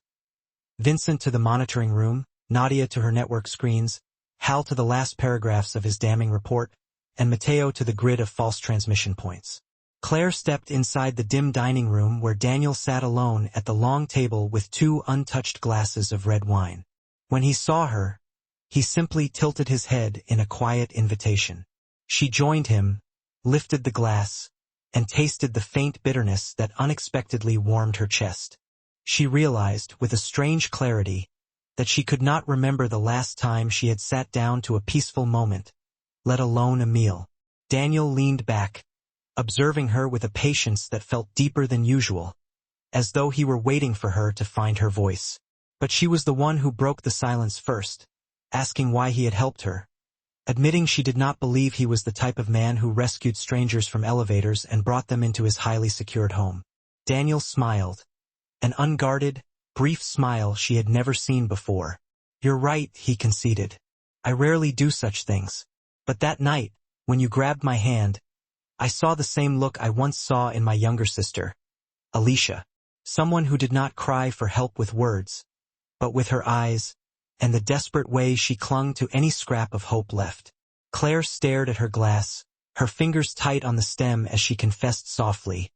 S1: Vincent to the monitoring room, Nadia to her network screens, Hal to the last paragraphs of his damning report, and Mateo to the grid of false transmission points. Claire stepped inside the dim dining room where Daniel sat alone at the long table with 2 untouched glasses of red wine. When he saw her, he simply tilted his head in a quiet invitation. She joined him, lifted the glass, and tasted the faint bitterness that unexpectedly warmed her chest. She realized, with a strange clarity, that she could not remember the last time she had sat down to a peaceful moment, let alone a meal. Daniel leaned back, observing her with a patience that felt deeper than usual, as though he were waiting for her to find her voice. But she was the one who broke the silence first, asking why he had helped her, admitting she did not believe he was the type of man who rescued strangers from elevators and brought them into his highly secured home. Daniel smiled, an unguarded, brief smile she had never seen before. "You're right," he conceded. "I rarely do such things. But that night, when you grabbed my hand, I saw the same look I once saw in my younger sister, Alicia. Someone who did not cry for help with words, but with her eyes, and the desperate way she clung to any scrap of hope left. Claire stared at her glass, her fingers tight on the stem as she confessed softly,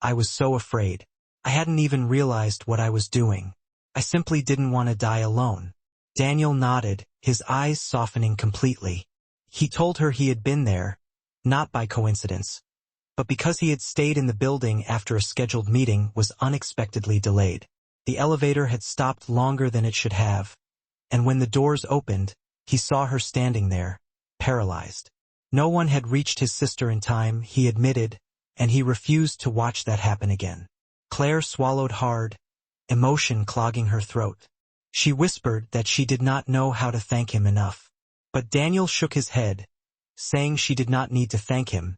S1: "I was so afraid. I hadn't even realized what I was doing. I simply didn't want to die alone." Daniel nodded, his eyes softening completely. He told her he had been there, not by coincidence, but because he had stayed in the building after a scheduled meeting was unexpectedly delayed. The elevator had stopped longer than it should have, and when the doors opened, he saw her standing there, paralyzed. No one had reached his sister in time, he admitted, and he refused to watch that happen again. Claire swallowed hard, emotion clogging her throat. She whispered that she did not know how to thank him enough. But Daniel shook his head, saying she did not need to thank him,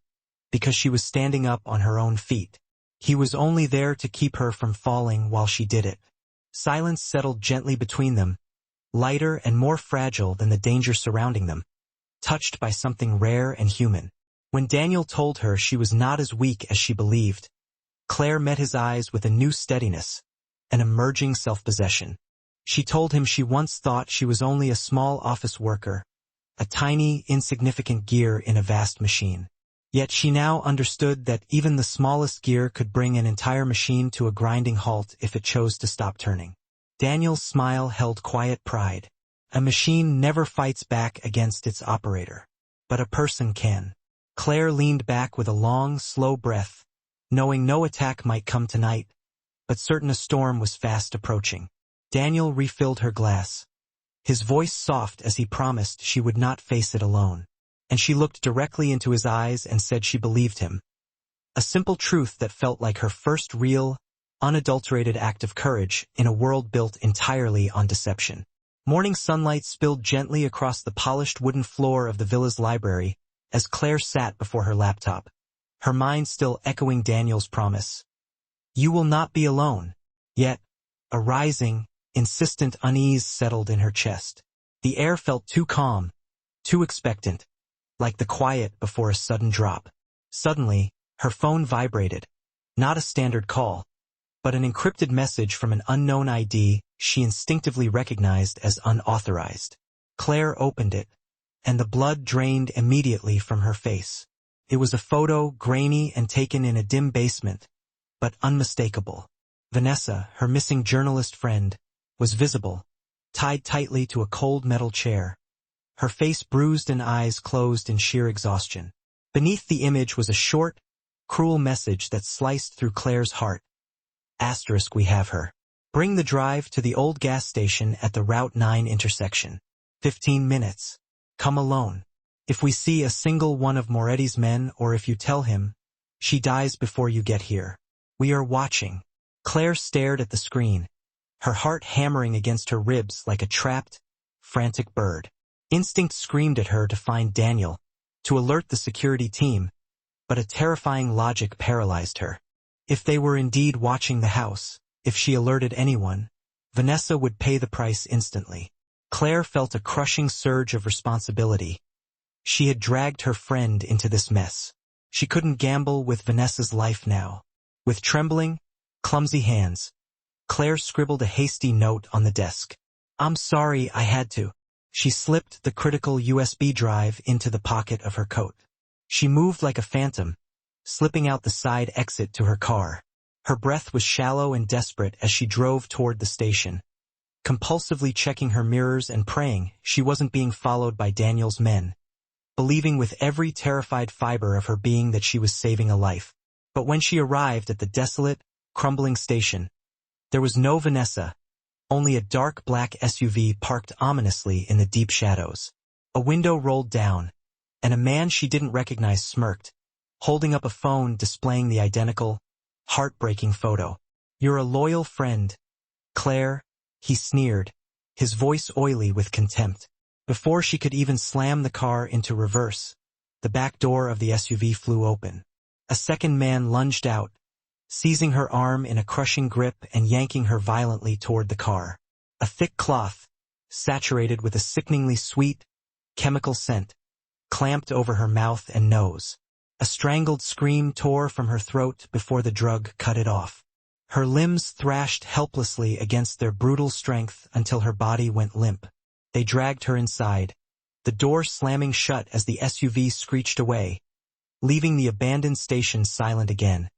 S1: because she was standing up on her own feet. He was only there to keep her from falling while she did it. Silence settled gently between them, lighter and more fragile than the danger surrounding them, touched by something rare and human. When Daniel told her she was not as weak as she believed, Claire met his eyes with a new steadiness, an emerging self-possession. She told him she once thought she was only a small office worker, a tiny, insignificant gear in a vast machine. Yet she now understood that even the smallest gear could bring an entire machine to a grinding halt if it chose to stop turning. Daniel's smile held quiet pride. A machine never fights back against its operator, but a person can. Claire leaned back with a long, slow breath, knowing no attack might come tonight, but certain a storm was fast approaching. Daniel refilled her glass, his voice soft as he promised she would not face it alone. And she looked directly into his eyes and said she believed him. A simple truth that felt like her first real, unadulterated act of courage in a world built entirely on deception. Morning sunlight spilled gently across the polished wooden floor of the villa's library as Claire sat before her laptop, her mind still echoing Daniel's promise. "You will not be alone." Yet, a rising, insistent unease settled in her chest. The air felt too calm, too expectant, like the quiet before a sudden drop. Suddenly, her phone vibrated, not a standard call, but an encrypted message from an unknown ID she instinctively recognized as unauthorized. Claire opened it, and the blood drained immediately from her face. It was a photo, grainy and taken in a dim basement, but unmistakable. Vanessa, her missing journalist friend, was visible, tied tightly to a cold metal chair, her face bruised and eyes closed in sheer exhaustion. Beneath the image was a short, cruel message that sliced through Claire's heart. Asterisk, we have her. Bring the drive to the old gas station at the Route 9 intersection. 15 minutes. Come alone. If we see a single one of Moretti's men or if you tell him, she dies before you get here. We are watching. Claire stared at the screen, her heart hammering against her ribs like a trapped, frantic bird. Instinct screamed at her to find Daniel, to alert the security team, but a terrifying logic paralyzed her. If they were indeed watching the house, if she alerted anyone, Vanessa would pay the price instantly. Claire felt a crushing surge of responsibility. She had dragged her friend into this mess. She couldn't gamble with Vanessa's life now. With trembling, clumsy hands, Claire scribbled a hasty note on the desk. "I'm sorry, I had to." She slipped the critical USB drive into the pocket of her coat. She moved like a phantom, slipping out the side exit to her car. Her breath was shallow and desperate as she drove toward the station, compulsively checking her mirrors and praying she wasn't being followed by Daniel's men, believing with every terrified fiber of her being that she was saving a life. But when she arrived at the desolate, crumbling station, there was no Vanessa, only a dark black SUV parked ominously in the deep shadows. A window rolled down, and a man she didn't recognize smirked, holding up a phone displaying the identical, heartbreaking photo. "You're a loyal friend, Claire," he sneered, his voice oily with contempt. Before she could even slam the car into reverse, the back door of the SUV flew open. A second man lunged out, seizing her arm in a crushing grip and yanking her violently toward the car. A thick cloth, saturated with a sickeningly sweet, chemical scent, clamped over her mouth and nose. A strangled scream tore from her throat before the drug cut it off. Her limbs thrashed helplessly against their brutal strength until her body went limp. They dragged her inside, the door slamming shut as the SUV screeched away, leaving the abandoned station silent again,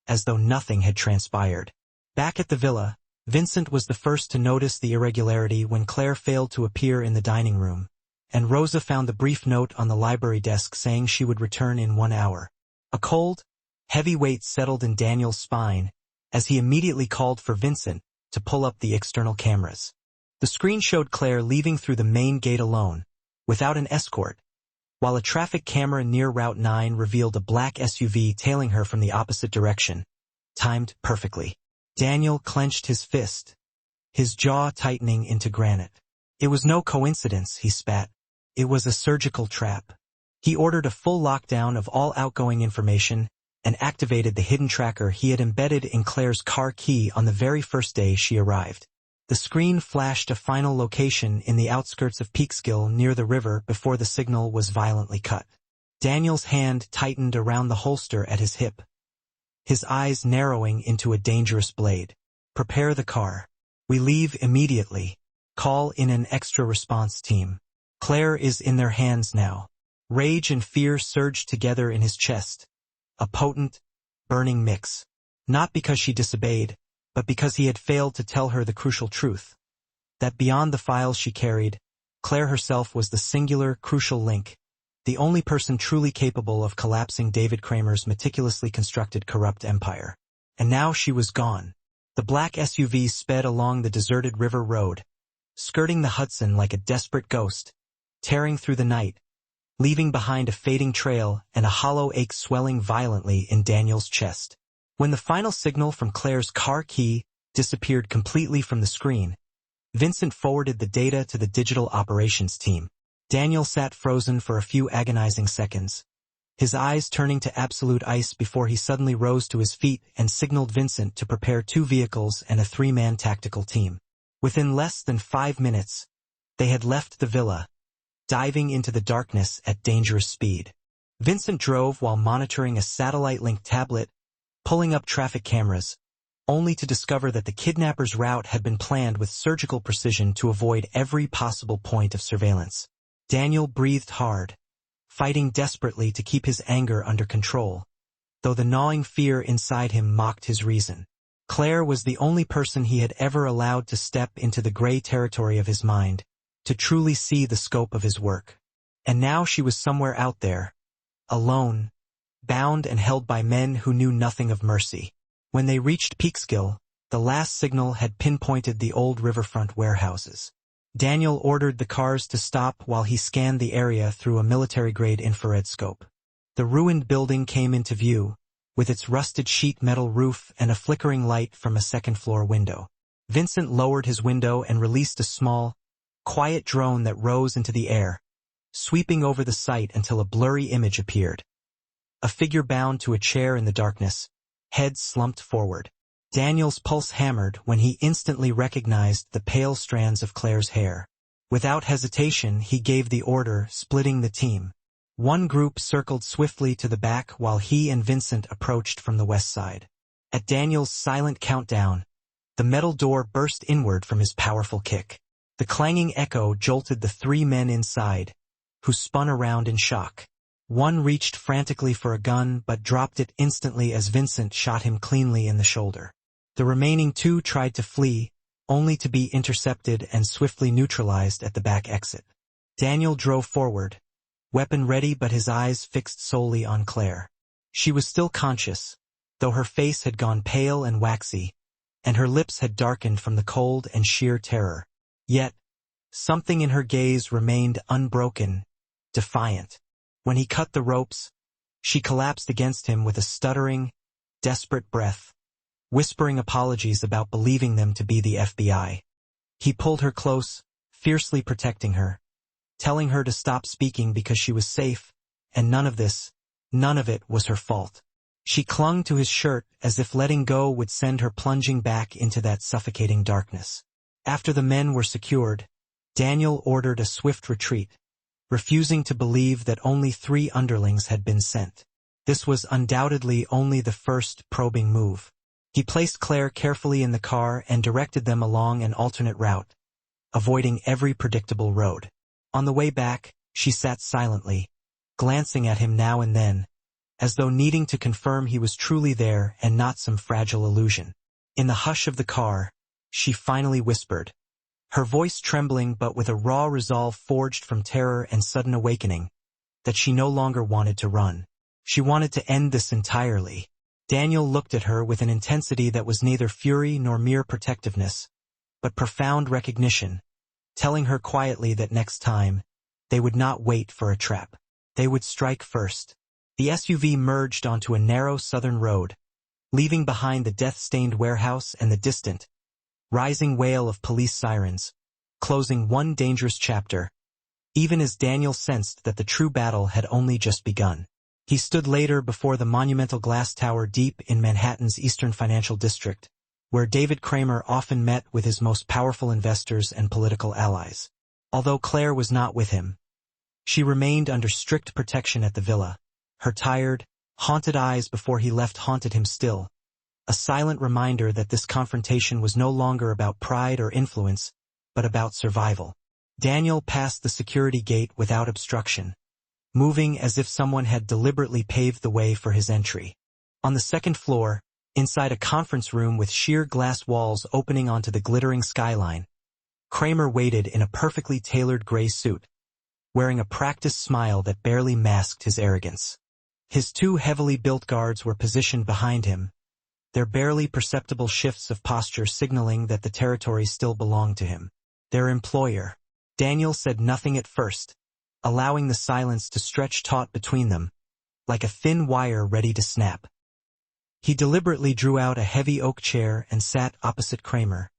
S1: as though nothing had transpired. Back at the villa, Vincent was the first to notice the irregularity when Claire failed to appear in the dining room, and Rosa found the brief note on the library desk saying she would return in 1 hour. A cold, heavy weight settled in Daniel's spine as he immediately called for Vincent to pull up the external cameras. The screen showed Claire leaving through the main gate alone, without an escort, while a traffic camera near Route 9 revealed a black SUV tailing her from the opposite direction, timed perfectly. Daniel clenched his fist, his jaw tightening into granite. It was no coincidence, he spat. It was a surgical trap. He ordered a full lockdown of all outgoing information and activated the hidden tracker he had embedded in Claire's car key on the very first day she arrived. The screen flashed a final location in the outskirts of Peekskill near the river before the signal was violently cut. Daniel's hand tightened around the holster at his hip, his eyes narrowing into a dangerous blade. Prepare the car. We leave immediately. Call in an extra response team. Claire is in their hands now. Rage and fear surged together in his chest, a potent, burning mix. Not because she disobeyed, but because he had failed to tell her the crucial truth. That beyond the files she carried, Claire herself was the singular, crucial link, the only person truly capable of collapsing David Kramer's meticulously constructed corrupt empire. And now she was gone. The black SUV sped along the deserted river road, skirting the Hudson like a desperate ghost, tearing through the night, leaving behind a fading trail and a hollow ache swelling violently in Daniel's chest. When the final signal from Claire's car key disappeared completely from the screen, Vincent forwarded the data to the digital operations team. Daniel sat frozen for a few agonizing seconds, his eyes turning to absolute ice before he suddenly rose to his feet and signaled Vincent to prepare 2 vehicles and a 3-man tactical team. Within less than 5 minutes, they had left the villa, diving into the darkness at dangerous speed. Vincent drove while monitoring a satellite-linked tablet, pulling up traffic cameras, only to discover that the kidnapper's route had been planned with surgical precision to avoid every possible point of surveillance. Daniel breathed hard, fighting desperately to keep his anger under control, though the gnawing fear inside him mocked his reason. Claire was the only person he had ever allowed to step into the gray territory of his mind, to truly see the scope of his work. And now she was somewhere out there, alone, bound and held by men who knew nothing of mercy. When they reached Peekskill, the last signal had pinpointed the old riverfront warehouses. Daniel ordered the cars to stop while he scanned the area through a military-grade infrared scope. The ruined building came into view, with its rusted sheet metal roof and a flickering light from a second-floor window. Vincent lowered his window and released a small, quiet drone that rose into the air, sweeping over the site until a blurry image appeared. A figure bound to a chair in the darkness, head slumped forward. Daniel's pulse hammered when he instantly recognized the pale strands of Claire's hair. Without hesitation, he gave the order, splitting the team. One group circled swiftly to the back while he and Vincent approached from the west side. At Daniel's silent countdown, the metal door burst inward from his powerful kick. The clanging echo jolted the 3 men inside, who spun around in shock. One reached frantically for a gun but dropped it instantly as Vincent shot him cleanly in the shoulder. The remaining 2 tried to flee, only to be intercepted and swiftly neutralized at the back exit. Daniel drove forward, weapon ready but his eyes fixed solely on Claire. She was still conscious, though her face had gone pale and waxy, and her lips had darkened from the cold and sheer terror. Yet, something in her gaze remained unbroken, defiant. When he cut the ropes, she collapsed against him with a stuttering, desperate breath, whispering apologies about believing them to be the FBI. He pulled her close, fiercely protecting her, telling her to stop speaking because she was safe, and none of it was her fault. She clung to his shirt as if letting go would send her plunging back into that suffocating darkness. After the men were secured, Daniel ordered a swift retreat, refusing to believe that only 3 underlings had been sent. This was undoubtedly only the first probing move. He placed Claire carefully in the car and directed them along an alternate route, avoiding every predictable road. On the way back, she sat silently, glancing at him now and then, as though needing to confirm he was truly there and not some fragile illusion. In the hush of the car, she finally whispered, her voice trembling but with a raw resolve forged from terror and sudden awakening, that she no longer wanted to run. She wanted to end this entirely. Daniel looked at her with an intensity that was neither fury nor mere protectiveness, but profound recognition, telling her quietly that next time, they would not wait for a trap. They would strike first. The SUV merged onto a narrow southern road, leaving behind the death-stained warehouse and the distant, rising wail of police sirens, closing one dangerous chapter, even as Daniel sensed that the true battle had only just begun. He stood later before the monumental glass tower deep in Manhattan's Eastern Financial District, where David Kramer often met with his most powerful investors and political allies. Although Claire was not with him, she remained under strict protection at the villa. Her tired, haunted eyes before he left haunted him still, a silent reminder that this confrontation was no longer about pride or influence, but about survival. Daniel passed the security gate without obstruction, moving as if someone had deliberately paved the way for his entry. On the second floor, inside a conference room with sheer glass walls opening onto the glittering skyline, Kramer waited in a perfectly tailored gray suit, wearing a practiced smile that barely masked his arrogance. His two heavily built guards were positioned behind him, their barely perceptible shifts of posture signaling that the territory still belonged to him. Their employer. Daniel said nothing at first, allowing the silence to stretch taut between them, like a thin wire ready to snap. He deliberately drew out a heavy oak chair and sat opposite Kramer,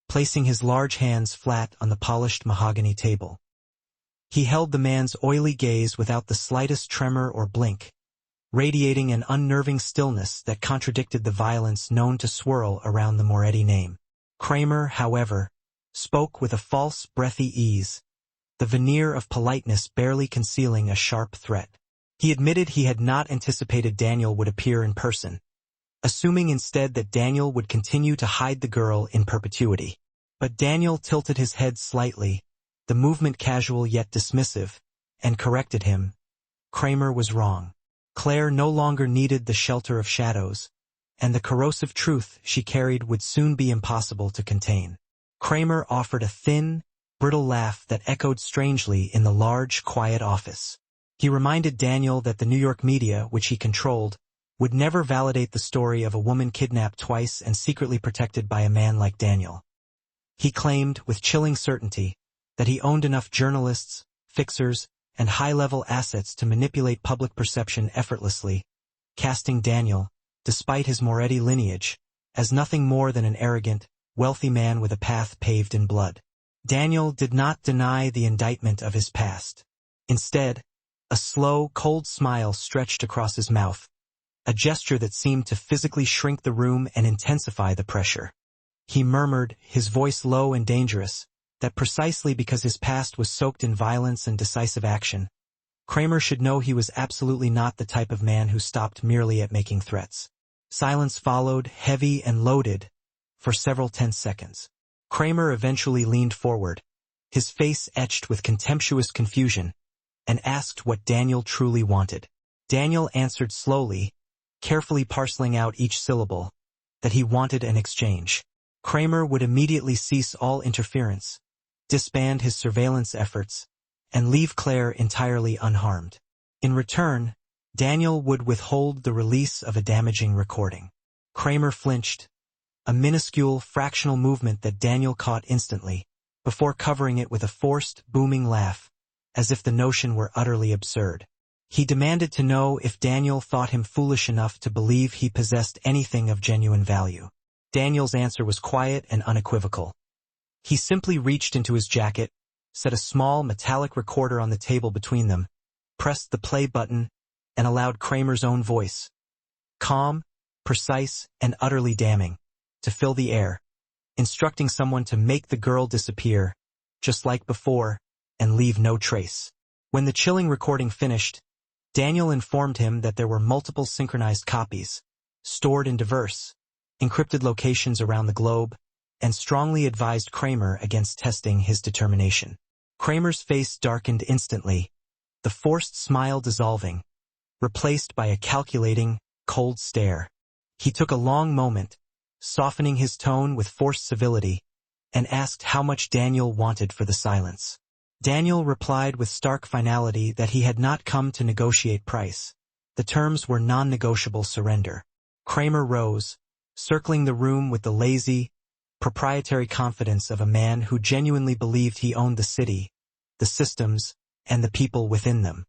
S1: placing his large hands flat on the polished mahogany table. He held the man's oily gaze without the slightest tremor or blink, radiating an unnerving stillness that contradicted the violence known to swirl around the Moretti name. Kramer, however, spoke with a false, breathy ease, the veneer of politeness barely concealing a sharp threat. He admitted he had not anticipated Daniel would appear in person, assuming instead that Daniel would continue to hide the girl in perpetuity. But Daniel tilted his head slightly, the movement casual yet dismissive, and corrected him. Kramer was wrong. Claire no longer needed the shelter of shadows, and the corrosive truth she carried would soon be impossible to contain. Kramer offered a thin, brittle laugh that echoed strangely in the large, quiet office. He reminded Daniel that the New York media, which he controlled, would never validate the story of a woman kidnapped twice and secretly protected by a man like Daniel. He claimed, with chilling certainty, that he owned enough journalists, fixers, and high-level assets to manipulate public perception effortlessly, casting Daniel, despite his Moretti lineage, as nothing more than an arrogant, wealthy man with a path paved in blood. Daniel did not deny the indictment of his past. Instead, a slow, cold smile stretched across his mouth, a gesture that seemed to physically shrink the room and intensify the pressure. He murmured, his voice low and dangerous, that precisely because his past was soaked in violence and decisive action, Kramer should know he was absolutely not the type of man who stopped merely at making threats. Silence followed, heavy and loaded, for several tense seconds. Kramer eventually leaned forward, his face etched with contemptuous confusion, and asked what Daniel truly wanted. Daniel answered slowly, carefully parceling out each syllable, that he wanted an exchange. Kramer would immediately cease all interference, disband his surveillance efforts, and leave Claire entirely unharmed. In return, Daniel would withhold the release of a damaging recording. Kramer flinched, a minuscule, fractional movement that Daniel caught instantly, before covering it with a forced, booming laugh, as if the notion were utterly absurd. He demanded to know if Daniel thought him foolish enough to believe he possessed anything of genuine value. Daniel's answer was quiet and unequivocal. He simply reached into his jacket, set a small metallic recorder on the table between them, pressed the play button, and allowed Kramer's own voice, calm, precise, and utterly damning, to fill the air, instructing someone to make the girl disappear, just like before, and leave no trace. When the chilling recording finished, Daniel informed him that there were multiple synchronized copies, stored in diverse, encrypted locations around the globe, and strongly advised Kramer against testing his determination. Kramer's face darkened instantly, the forced smile dissolving, replaced by a calculating, cold stare. He took a long moment, softening his tone with forced civility, and asked how much Daniel wanted for the silence. Daniel replied with stark finality that he had not come to negotiate price. The terms were non-negotiable surrender. Kramer rose, circling the room with the lazy, proprietary confidence of a man who genuinely believed he owned the city, the systems, and the people within them.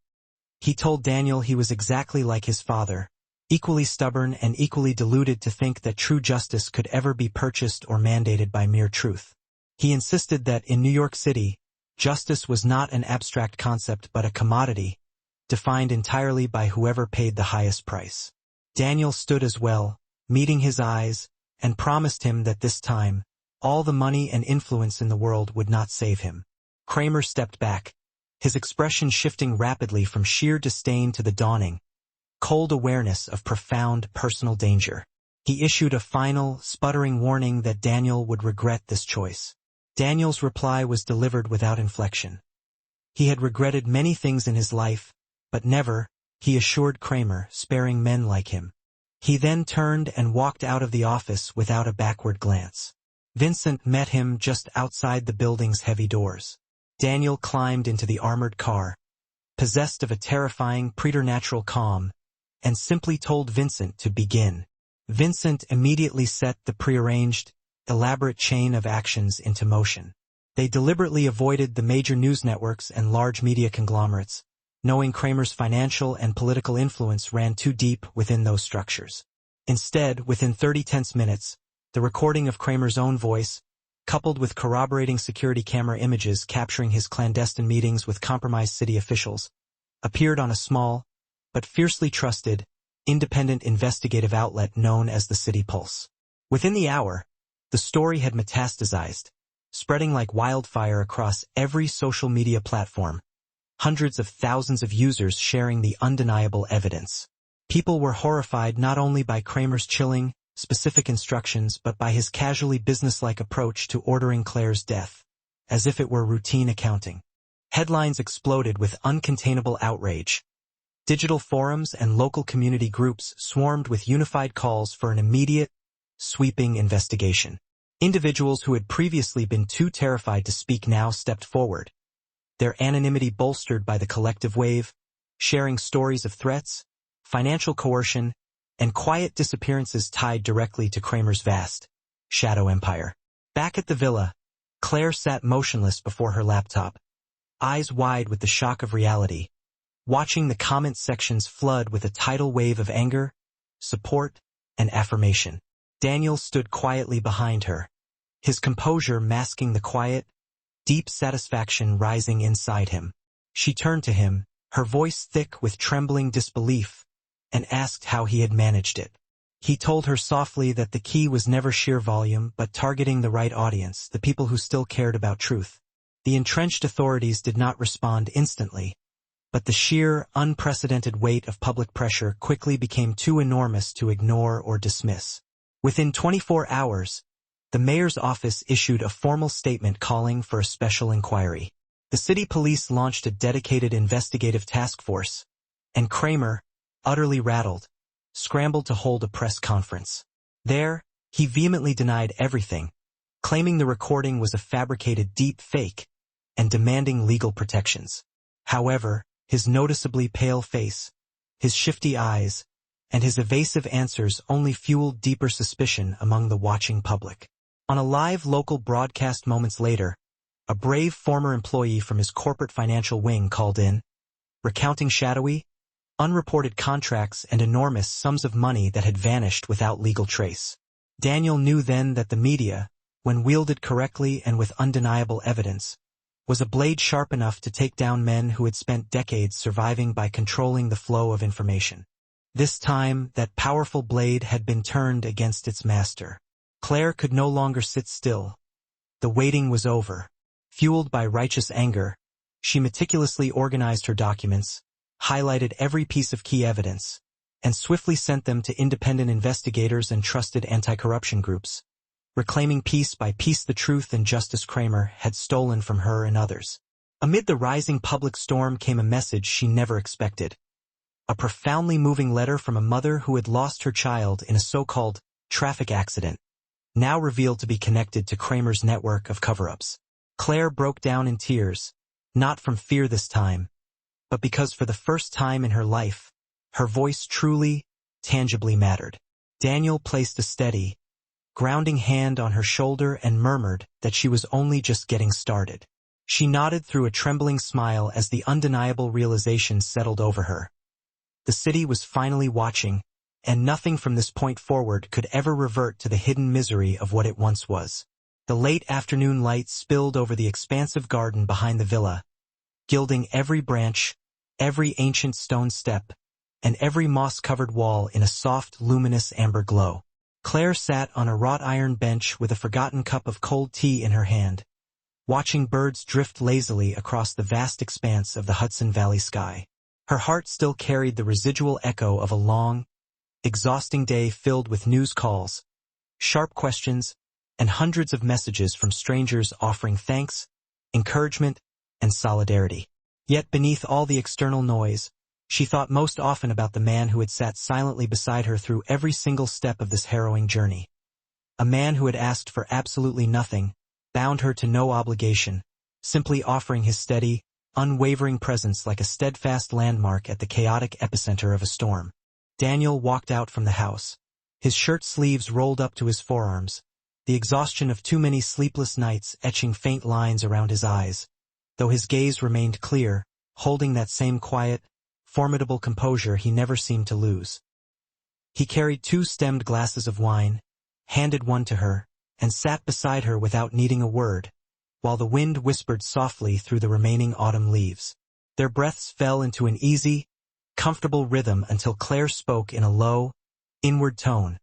S1: He told Daniel he was exactly like his father, equally stubborn and equally deluded to think that true justice could ever be purchased or mandated by mere truth. He insisted that in New York City, justice was not an abstract concept but a commodity, defined entirely by whoever paid the highest price. Daniel stood as well, meeting his eyes, and promised him that this time, all the money and influence in the world would not save him. Kramer stepped back, his expression shifting rapidly from sheer disdain to the dawning, cold awareness of profound personal danger. He issued a final, sputtering warning that Daniel would regret this choice. Daniel's reply was delivered without inflection. He had regretted many things in his life, but never, he assured Kramer, sparing men like him. He then turned and walked out of the office without a backward glance. Vincent met him just outside the building's heavy doors. Daniel climbed into the armored car, possessed of a terrifying preternatural calm, and simply told Vincent to begin. Vincent immediately set the prearranged, elaborate chain of actions into motion. They deliberately avoided the major news networks and large media conglomerates, knowing Kramer's financial and political influence ran too deep within those structures. Instead, within 30 tense minutes, the recording of Kramer's own voice, coupled with corroborating security camera images capturing his clandestine meetings with compromised city officials, appeared on a small, but fiercely trusted, independent investigative outlet known as the City Pulse. Within the hour, the story had metastasized, spreading like wildfire across every social media platform, hundreds of thousands of users sharing the undeniable evidence. People were horrified not only by Kramer's chilling, specific instructions but by his casually businesslike approach to ordering Claire's death, as if it were routine accounting. Headlines exploded with uncontainable outrage. Digital forums and local community groups swarmed with unified calls for an immediate, sweeping investigation. Individuals who had previously been too terrified to speak now stepped forward, their anonymity bolstered by the collective wave, sharing stories of threats, financial coercion, and quiet disappearances tied directly to Kramer's vast, shadow empire. Back at the villa, Claire sat motionless before her laptop, eyes wide with the shock of reality, watching the comment sections flood with a tidal wave of anger, support, and affirmation. Daniel stood quietly behind her, his composure masking the quiet, deep satisfaction rising inside him. She turned to him, her voice thick with trembling disbelief, and asked how he had managed it. He told her softly that the key was never sheer volume but targeting the right audience, the people who still cared about truth. The entrenched authorities did not respond instantly, but the sheer, unprecedented weight of public pressure quickly became too enormous to ignore or dismiss. Within 24 hours, the mayor's office issued a formal statement calling for a special inquiry. The city police launched a dedicated investigative task force, and Kramer, utterly rattled, scrambled to hold a press conference. There, he vehemently denied everything, claiming the recording was a fabricated deep fake and demanding legal protections. However, his noticeably pale face, his shifty eyes, and his evasive answers only fueled deeper suspicion among the watching public. On a live local broadcast moments later, a brave former employee from his corporate financial wing called in, recounting shadowy, unreported contracts and enormous sums of money that had vanished without legal trace. Daniel knew then that the media, when wielded correctly and with undeniable evidence, was a blade sharp enough to take down men who had spent decades surviving by controlling the flow of information. This time, that powerful blade had been turned against its master. Claire could no longer sit still. The waiting was over. Fueled by righteous anger, she meticulously organized her documents, highlighted every piece of key evidence, and swiftly sent them to independent investigators and trusted anti-corruption groups, reclaiming piece by piece the truth and justice Kramer had stolen from her and others. Amid the rising public storm came a message she never expected. A profoundly moving letter from a mother who had lost her child in a so-called traffic accident, now revealed to be connected to Kramer's network of cover-ups. Claire broke down in tears, not from fear this time, but because for the first time in her life, her voice truly, tangibly mattered. Daniel placed a steady, grounding hand on her shoulder and murmured that she was only just getting started. She nodded through a trembling smile as the undeniable realization settled over her. The city was finally watching, and nothing from this point forward could ever revert to the hidden misery of what it once was. The late afternoon light spilled over the expansive garden behind the villa, gilding every branch, every ancient stone step, and every moss-covered wall in a soft, luminous amber glow. Claire sat on a wrought iron bench with a forgotten cup of cold tea in her hand, watching birds drift lazily across the vast expanse of the Hudson Valley sky. Her heart still carried the residual echo of a long, exhausting day filled with news calls, sharp questions, and hundreds of messages from strangers offering thanks, encouragement, and solidarity. Yet beneath all the external noise, she thought most often about the man who had sat silently beside her through every single step of this harrowing journey. A man who had asked for absolutely nothing, bound her to no obligation, simply offering his steady, unwavering presence like a steadfast landmark at the chaotic epicenter of a storm. Daniel walked out from the house, his shirt sleeves rolled up to his forearms, the exhaustion of too many sleepless nights etching faint lines around his eyes, though his gaze remained clear, holding that same quiet, formidable composure he never seemed to lose. He carried 2 stemmed glasses of wine, handed one to her, and sat beside her without needing a word, while the wind whispered softly through the remaining autumn leaves. Their breaths fell into an easy, comfortable rhythm until Claire spoke in a low, inward tone,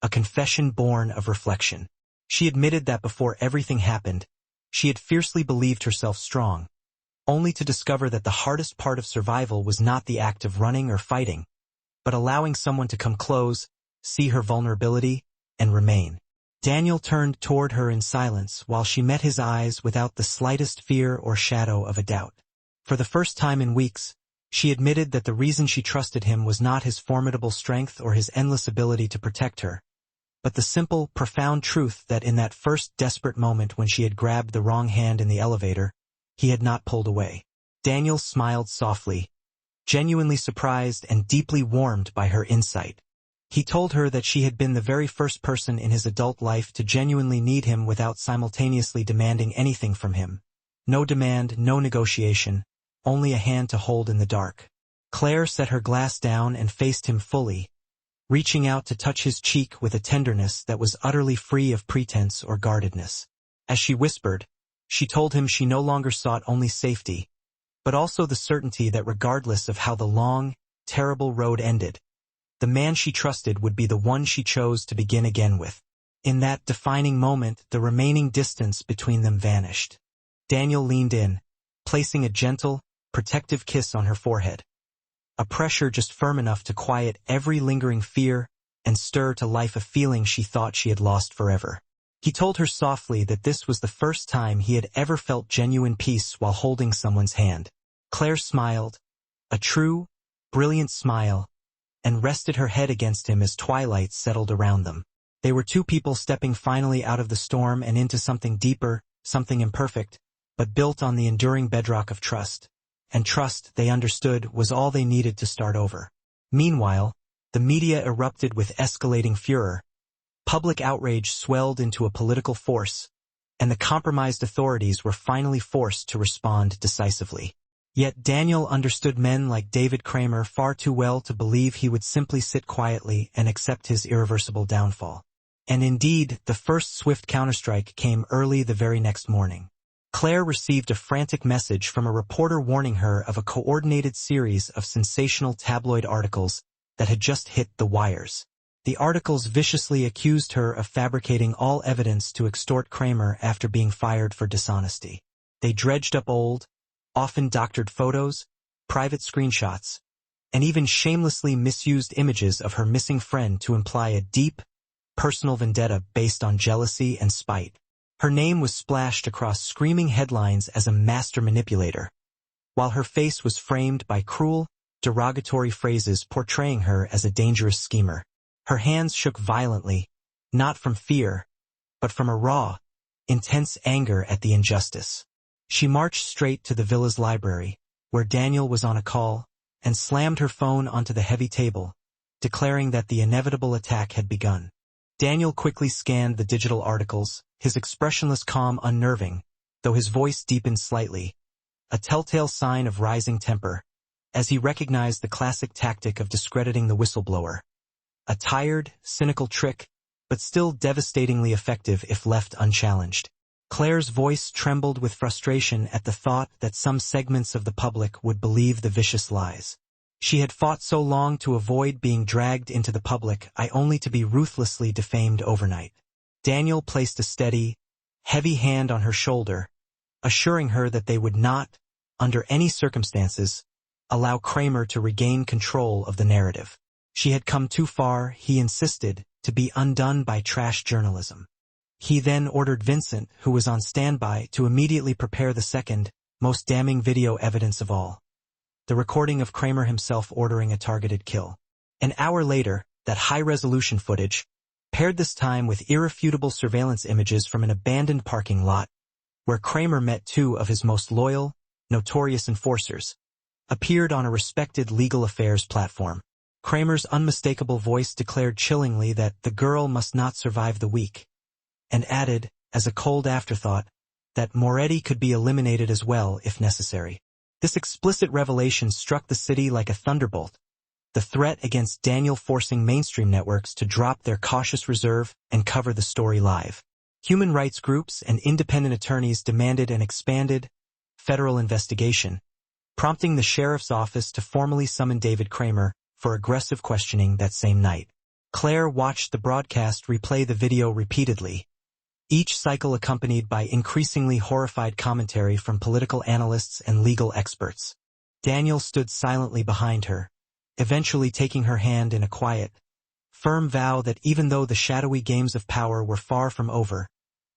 S1: a confession born of reflection. She admitted that before everything happened, she had fiercely believed herself strong, only to discover that the hardest part of survival was not the act of running or fighting, but allowing someone to come close, see her vulnerability, and remain. Daniel turned toward her in silence while she met his eyes without the slightest fear or shadow of a doubt. For the first time in weeks, she admitted that the reason she trusted him was not his formidable strength or his endless ability to protect her, but the simple, profound truth that in that first desperate moment when she had grabbed the wrong hand in the elevator, he had not pulled away. Daniel smiled softly, genuinely surprised and deeply warmed by her insight. He told her that she had been the very first person in his adult life to genuinely need him without simultaneously demanding anything from him. No demand, no negotiation, only a hand to hold in the dark. Claire set her glass down and faced him fully, reaching out to touch his cheek with a tenderness that was utterly free of pretense or guardedness. As she whispered, she told him she no longer sought only safety, but also the certainty that regardless of how the long, terrible road ended, the man she trusted would be the one she chose to begin again with. In that defining moment, the remaining distance between them vanished. Daniel leaned in, placing a gentle, protective kiss on her forehead, a pressure just firm enough to quiet every lingering fear and stir to life a feeling she thought she had lost forever. He told her softly that this was the first time he had ever felt genuine peace while holding someone's hand. Claire smiled, a true, brilliant smile, and rested her head against him as twilight settled around them. They were 2 people stepping finally out of the storm and into something deeper, something imperfect, but built on the enduring bedrock of trust. And trust, they understood, was all they needed to start over. Meanwhile, the media erupted with escalating furor. Public outrage swelled into a political force, and the compromised authorities were finally forced to respond decisively. Yet Daniel understood men like David Kramer far too well to believe he would simply sit quietly and accept his irreversible downfall. And indeed, the first swift counterstrike came early the very next morning. Claire received a frantic message from a reporter warning her of a coordinated series of sensational tabloid articles that had just hit the wires. The articles viciously accused her of fabricating all evidence to extort Kramer after being fired for dishonesty. They dredged up old, often doctored photos, private screenshots, and even shamelessly misused images of her missing friend to imply a deep, personal vendetta based on jealousy and spite. Her name was splashed across screaming headlines as a master manipulator, while her face was framed by cruel, derogatory phrases portraying her as a dangerous schemer. Her hands shook violently, not from fear, but from a raw, intense anger at the injustice. She marched straight to the villa's library, where Daniel was on a call, and slammed her phone onto the heavy table, declaring that the inevitable attack had begun. Daniel quickly scanned the digital articles, his expressionless calm unnerving, though his voice deepened slightly, a telltale sign of rising temper, as he recognized the classic tactic of discrediting the whistleblower. A tired, cynical trick, but still devastatingly effective if left unchallenged. Claire's voice trembled with frustration at the thought that some segments of the public would believe the vicious lies. She had fought so long to avoid being dragged into the public eye only to be ruthlessly defamed overnight. Daniel placed a steady, heavy hand on her shoulder, assuring her that they would not, under any circumstances, allow Kramer to regain control of the narrative. She had come too far, he insisted, to be undone by trash journalism. He then ordered Vincent, who was on standby, to immediately prepare the second, most damning video evidence of all. The recording of Kramer himself ordering a targeted kill. An hour later, that high-resolution footage, paired this time with irrefutable surveillance images from an abandoned parking lot, where Kramer met two of his most loyal, notorious enforcers, appeared on a respected legal affairs platform. Kramer's unmistakable voice declared chillingly that the girl must not survive the week, and added, as a cold afterthought, that Moretti could be eliminated as well if necessary. This explicit revelation struck the city like a thunderbolt, the threat against Daniel forcing mainstream networks to drop their cautious reserve and cover the story live. Human rights groups and independent attorneys demanded an expanded, federal investigation, prompting the sheriff's office to formally summon David Kramer for aggressive questioning that same night. Claire watched the broadcast replay the video repeatedly, each cycle accompanied by increasingly horrified commentary from political analysts and legal experts. Daniel stood silently behind her, eventually taking her hand in a quiet, firm vow that even though the shadowy games of power were far from over,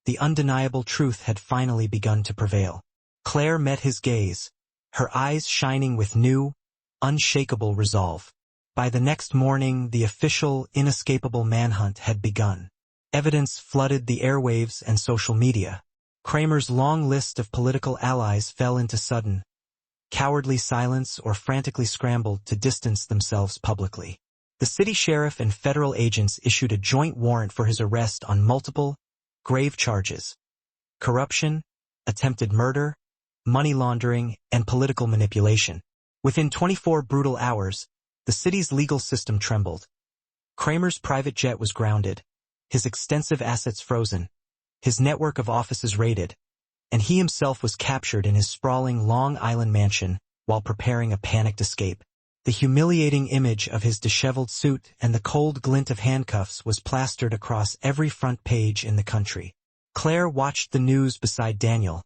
S1: the undeniable truth had finally begun to prevail. Claire met his gaze, her eyes shining with new, unshakable resolve. By the next morning, the official, inescapable manhunt had begun. Evidence flooded the airwaves and social media. Kramer's long list of political allies fell into sudden, cowardly silence or frantically scrambled to distance themselves publicly. The city sheriff and federal agents issued a joint warrant for his arrest on multiple, grave charges: corruption, attempted murder, money laundering, and political manipulation. Within 24 brutal hours, the city's legal system trembled. Kramer's private jet was grounded, his extensive assets frozen, his network of offices raided, and he himself was captured in his sprawling Long Island mansion while preparing a panicked escape. The humiliating image of his disheveled suit and the cold glint of handcuffs was plastered across every front page in the country. Claire watched the news beside Daniel,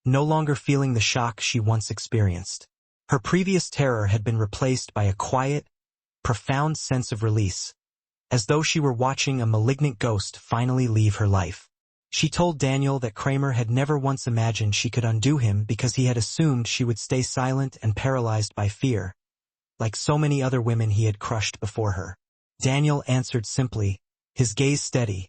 S1: no longer feeling the shock she once experienced. Her previous terror had been replaced by a quiet, profound sense of release, as though she were watching a malignant ghost finally leave her life. She told Daniel that Kramer had never once imagined she could undo him because he had assumed she would stay silent and paralyzed by fear, like so many other women he had crushed before her. Daniel answered simply, his gaze steady,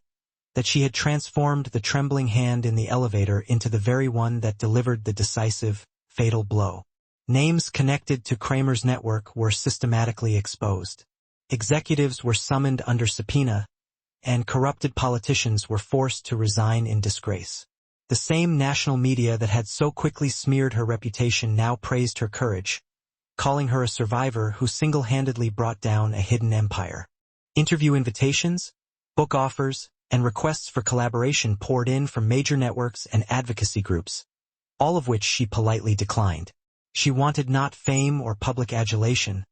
S1: that she had transformed the trembling hand in the elevator into the very one that delivered the decisive, fatal blow. Names connected to Kramer's network were systematically exposed. Executives were summoned under subpoena, and corrupted politicians were forced to resign in disgrace. The same national media that had so quickly smeared her reputation now praised her courage, calling her a survivor who single-handedly brought down a hidden empire. Interview invitations, book offers, and requests for collaboration poured in from major networks and advocacy groups, all of which she politely declined. She wanted not fame or public adulation,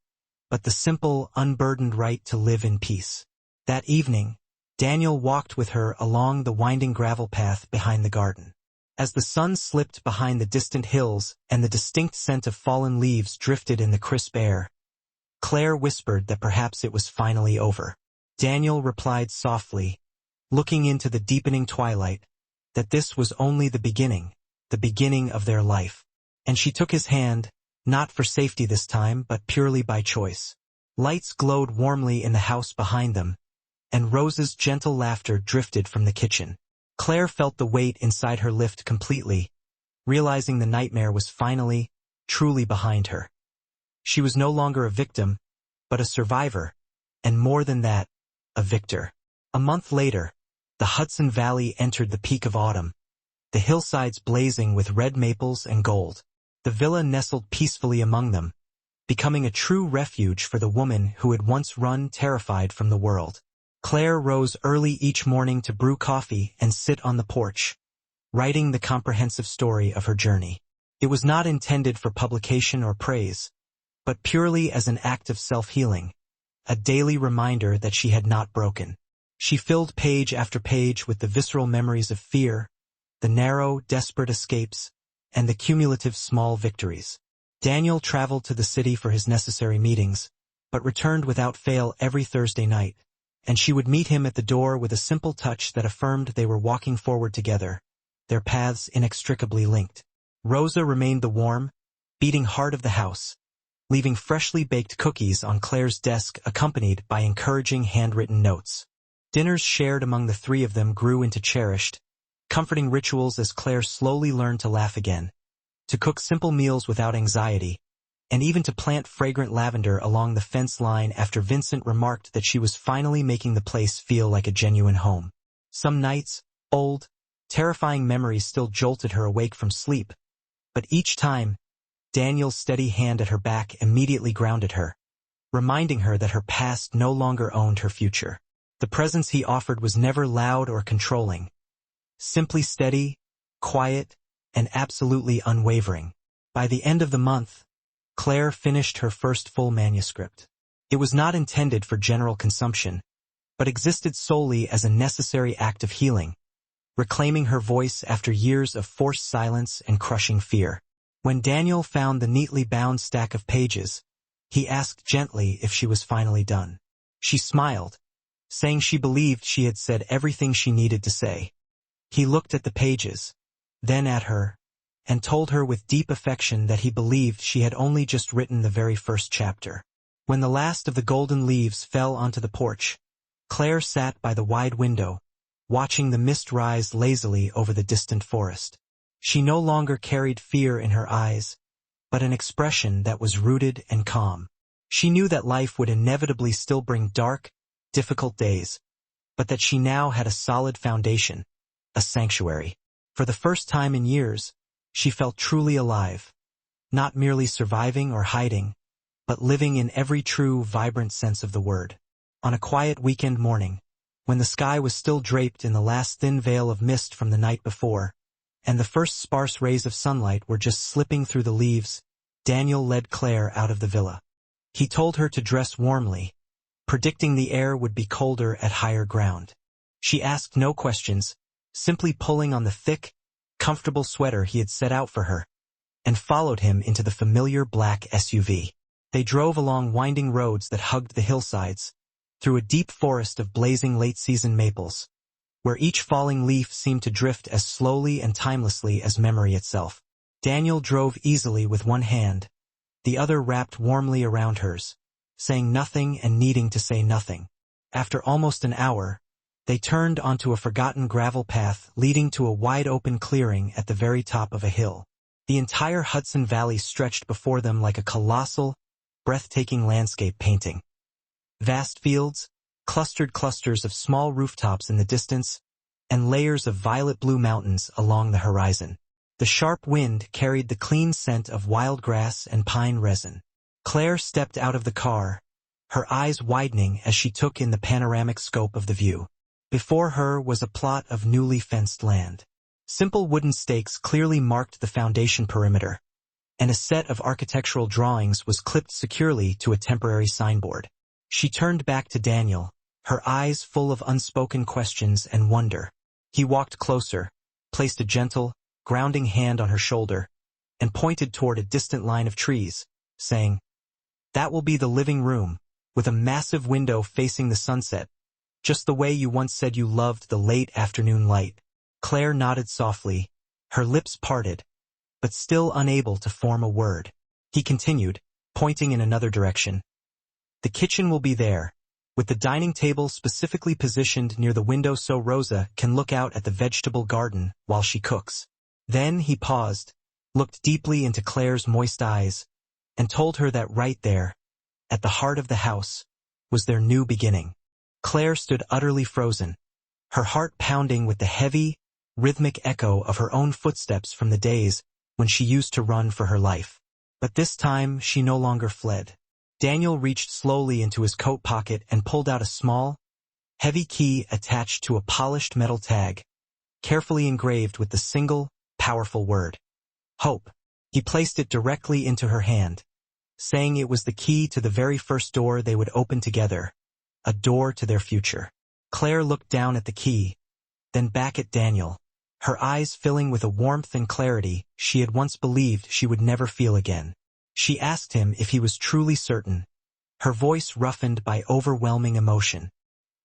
S1: but the simple, unburdened right to live in peace. That evening, Daniel walked with her along the winding gravel path behind the garden. As the sun slipped behind the distant hills and the distinct scent of fallen leaves drifted in the crisp air, Claire whispered that perhaps it was finally over. Daniel replied softly, looking into the deepening twilight, that this was only the beginning of their life. And she took his hand, not for safety this time, but purely by choice. Lights glowed warmly in the house behind them, and Rose's gentle laughter drifted from the kitchen. Claire felt the weight inside her lift completely, realizing the nightmare was finally, truly behind her. She was no longer a victim, but a survivor, and more than that, a victor. A month later, the Hudson Valley entered the peak of autumn, the hillsides blazing with red maples and gold. The villa nestled peacefully among them, becoming a true refuge for the woman who had once run terrified from the world. Claire rose early each morning to brew coffee and sit on the porch, writing the comprehensive story of her journey. It was not intended for publication or praise, but purely as an act of self-healing, a daily reminder that she had not broken. She filled page after page with the visceral memories of fear, the narrow, desperate escapes, and the cumulative small victories. Daniel traveled to the city for his necessary meetings, but returned without fail every Thursday night, and she would meet him at the door with a simple touch that affirmed they were walking forward together, their paths inextricably linked. Rosa remained the warm, beating heart of the house, leaving freshly baked cookies on Claire's desk accompanied by encouraging handwritten notes. Dinners shared among the three of them grew into cherished, comforting rituals as Claire slowly learned to laugh again, to cook simple meals without anxiety, and even to plant fragrant lavender along the fence line after Vincent remarked that she was finally making the place feel like a genuine home. Some nights, old, terrifying memories still jolted her awake from sleep, but each time, Daniel's steady hand at her back immediately grounded her, reminding her that her past no longer owned her future. The presence he offered was never loud or controlling, simply steady, quiet, and absolutely unwavering. By the end of the month, Claire finished her first full manuscript. It was not intended for general consumption, but existed solely as a necessary act of healing, reclaiming her voice after years of forced silence and crushing fear. When Daniel found the neatly bound stack of pages, he asked gently if she was finally done. She smiled, saying she believed she had said everything she needed to say. He looked at the pages, then at her, and told her with deep affection that he believed she had only just written the very first chapter. When the last of the golden leaves fell onto the porch, Claire sat by the wide window, watching the mist rise lazily over the distant forest. She no longer carried fear in her eyes, but an expression that was rooted and calm. She knew that life would inevitably still bring dark, difficult days, but that she now had a solid foundation, a sanctuary. For the first time in years, she felt truly alive, not merely surviving or hiding, but living in every true, vibrant sense of the word. On a quiet weekend morning, when the sky was still draped in the last thin veil of mist from the night before, and the first sparse rays of sunlight were just slipping through the leaves, Daniel led Claire out of the villa. He told her to dress warmly, predicting the air would be colder at higher ground. She asked no questions, simply pulling on the thick, comfortable sweater he had set out for her, and followed him into the familiar black SUV. They drove along winding roads that hugged the hillsides, through a deep forest of blazing late-season maples, where each falling leaf seemed to drift as slowly and timelessly as memory itself. Daniel drove easily with one hand, the other wrapped warmly around hers, saying nothing and needing to say nothing. After almost an hour, they turned onto a forgotten gravel path leading to a wide-open clearing at the very top of a hill. The entire Hudson Valley stretched before them like a colossal, breathtaking landscape painting. Vast fields, clustered clusters of small rooftops in the distance, and layers of violet-blue mountains along the horizon. The sharp wind carried the clean scent of wild grass and pine resin. Claire stepped out of the car, her eyes widening as she took in the panoramic scope of the view. Before her was a plot of newly fenced land. Simple wooden stakes clearly marked the foundation perimeter, and a set of architectural drawings was clipped securely to a temporary signboard. She turned back to Daniel, her eyes full of unspoken questions and wonder. He walked closer, placed a gentle, grounding hand on her shoulder, and pointed toward a distant line of trees, saying, That will be the living room, with a massive window facing the sunset, just the way you once said you loved the late afternoon light. Claire nodded softly, her lips parted, but still unable to form a word. He continued, pointing in another direction. The kitchen will be there, with the dining table specifically positioned near the window so Rosa can look out at the vegetable garden while she cooks. Then he paused, looked deeply into Claire's moist eyes, and told her that right there, at the heart of the house, was their new beginning. Claire stood utterly frozen, her heart pounding with the heavy, rhythmic echo of her own footsteps from the days when she used to run for her life. But this time she no longer fled. Daniel reached slowly into his coat pocket and pulled out a small, heavy key attached to a polished metal tag, carefully engraved with the single, powerful word, hope. He placed it directly into her hand, saying it was the key to the very first door they would open together, a door to their future. Claire looked down at the key, then back at Daniel, her eyes filling with a warmth and clarity she had once believed she would never feel again. She asked him if he was truly certain, her voice roughened by overwhelming emotion.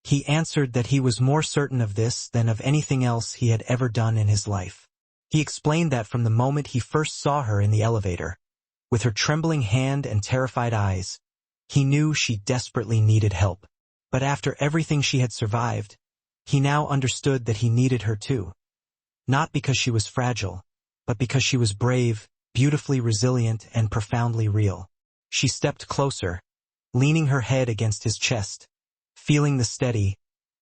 S1: He answered that he was more certain of this than of anything else he had ever done in his life. He explained that from the moment he first saw her in the elevator, with her trembling hand and terrified eyes, he knew she desperately needed help. But after everything she had survived, he now understood that he needed her too. Not because she was fragile, but because she was brave, beautifully resilient, and profoundly real. She stepped closer, leaning her head against his chest, feeling the steady,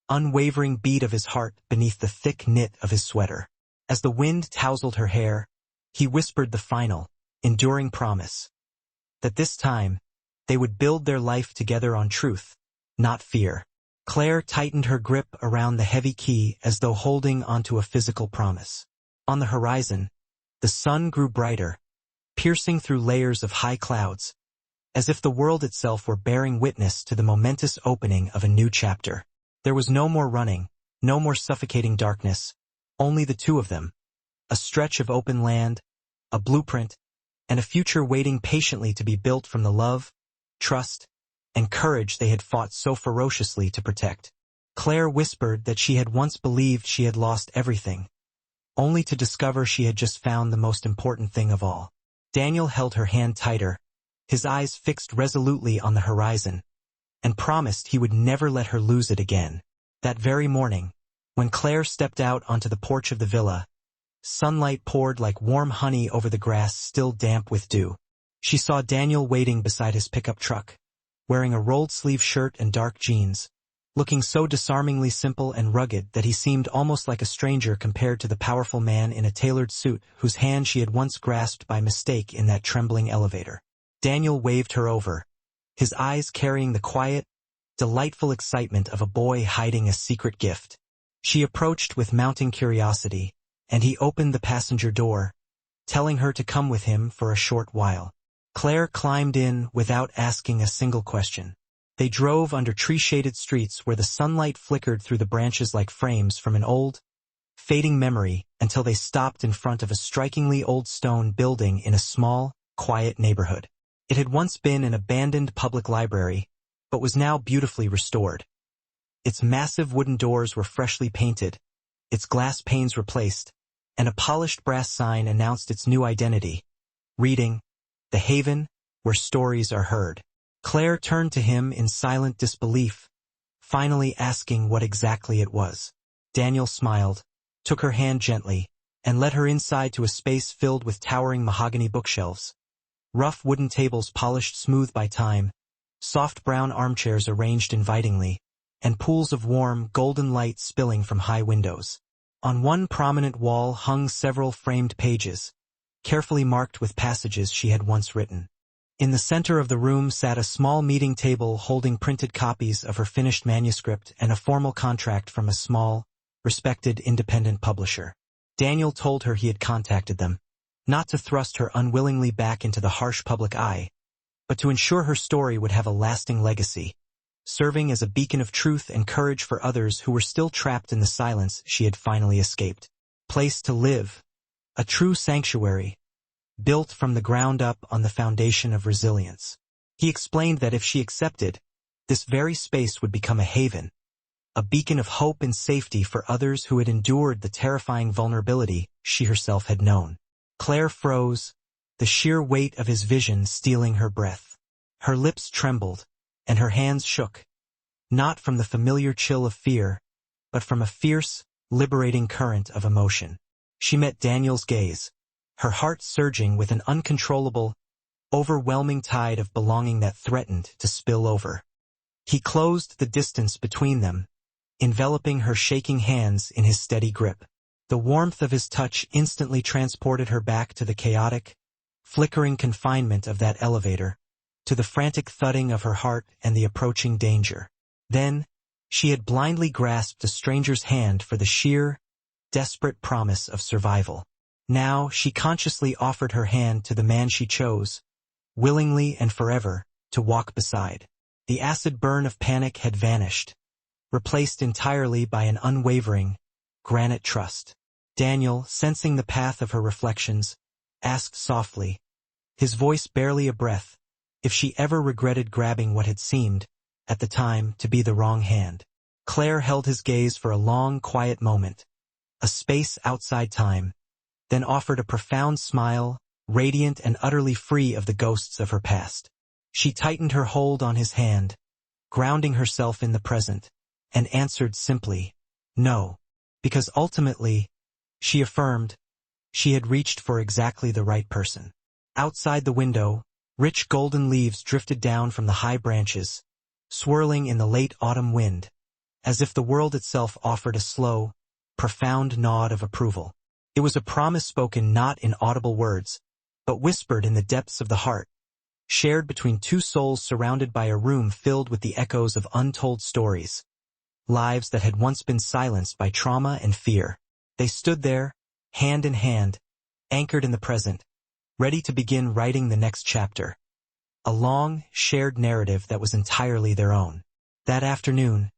S1: unwavering beat of his heart beneath the thick knit of his sweater. As the wind tousled her hair, he whispered the final, enduring promise, that this time, they would build their life together on truth, not fear. Claire tightened her grip around the heavy key as though holding onto a physical promise. On the horizon, the sun grew brighter, piercing through layers of high clouds, as if the world itself were bearing witness to the momentous opening of a new chapter. There was no more running, no more suffocating darkness, only the two of them, a stretch of open land, a blueprint, and a future waiting patiently to be built from the love, trust, and courage they had fought so ferociously to protect. Claire whispered that she had once believed she had lost everything, only to discover she had just found the most important thing of all. Daniel held her hand tighter, his eyes fixed resolutely on the horizon, and promised he would never let her lose it again. That very morning, when Claire stepped out onto the porch of the villa, sunlight poured like warm honey over the grass still damp with dew. She saw Daniel waiting beside his pickup truck, wearing a rolled-sleeve shirt and dark jeans, looking so disarmingly simple and rugged that he seemed almost like a stranger compared to the powerful man in a tailored suit whose hand she had once grasped by mistake in that trembling elevator. Daniel waved her over, his eyes carrying the quiet, delightful excitement of a boy hiding a secret gift. She approached with mounting curiosity, and he opened the passenger door, telling her to come with him for a short while. Claire climbed in without asking a single question. They drove under tree-shaded streets where the sunlight flickered through the branches like frames from an old, fading memory until they stopped in front of a strikingly old stone building in a small, quiet neighborhood. It had once been an abandoned public library, but was now beautifully restored. Its massive wooden doors were freshly painted, its glass panes replaced, and a polished brass sign announced its new identity, reading, "The Haven, where stories are heard." Claire turned to him in silent disbelief, finally asking what exactly it was. Daniel smiled, took her hand gently, and led her inside to a space filled with towering mahogany bookshelves, rough wooden tables polished smooth by time, soft brown armchairs arranged invitingly, and pools of warm, golden light spilling from high windows. On one prominent wall hung several framed pages, carefully marked with passages she had once written. In the center of the room sat a small meeting table holding printed copies of her finished manuscript and a formal contract from a small, respected independent publisher. Daniel told her he had contacted them, not to thrust her unwillingly back into the harsh public eye, but to ensure her story would have a lasting legacy, serving as a beacon of truth and courage for others who were still trapped in the silence she had finally escaped. Place to live, a true sanctuary, built from the ground up on the foundation of resilience. He explained that if she accepted, this very space would become a haven, a beacon of hope and safety for others who had endured the terrifying vulnerability she herself had known. Claire froze, the sheer weight of his vision stealing her breath. Her lips trembled, and her hands shook, not from the familiar chill of fear, but from a fierce, liberating current of emotion. She met Daniel's gaze, her heart surging with an uncontrollable, overwhelming tide of belonging that threatened to spill over. He closed the distance between them, enveloping her shaking hands in his steady grip. The warmth of his touch instantly transported her back to the chaotic, flickering confinement of that elevator, to the frantic thudding of her heart and the approaching danger. Then, she had blindly grasped a stranger's hand for the sheer, desperate promise of survival. Now, she consciously offered her hand to the man she chose, willingly and forever, to walk beside. The acid burn of panic had vanished, replaced entirely by an unwavering, granite trust. Daniel, sensing the path of her reflections, asked softly, his voice barely a breath, if she ever regretted grabbing what had seemed, at the time, to be the wrong hand. Claire held his gaze for a long, quiet moment, a space outside time, then offered a profound smile, radiant and utterly free of the ghosts of her past. She tightened her hold on his hand, grounding herself in the present, and answered simply, no, because ultimately, she affirmed, she had reached for exactly the right person. Outside the window, rich golden leaves drifted down from the high branches, swirling in the late autumn wind, as if the world itself offered a slow, profound nod of approval. It was a promise spoken not in audible words, but whispered in the depths of the heart, shared between two souls surrounded by a room filled with the echoes of untold stories, lives that had once been silenced by trauma and fear. They stood there, hand in hand, anchored in the present, ready to begin writing the next chapter, a long, shared narrative that was entirely their own. That afternoon,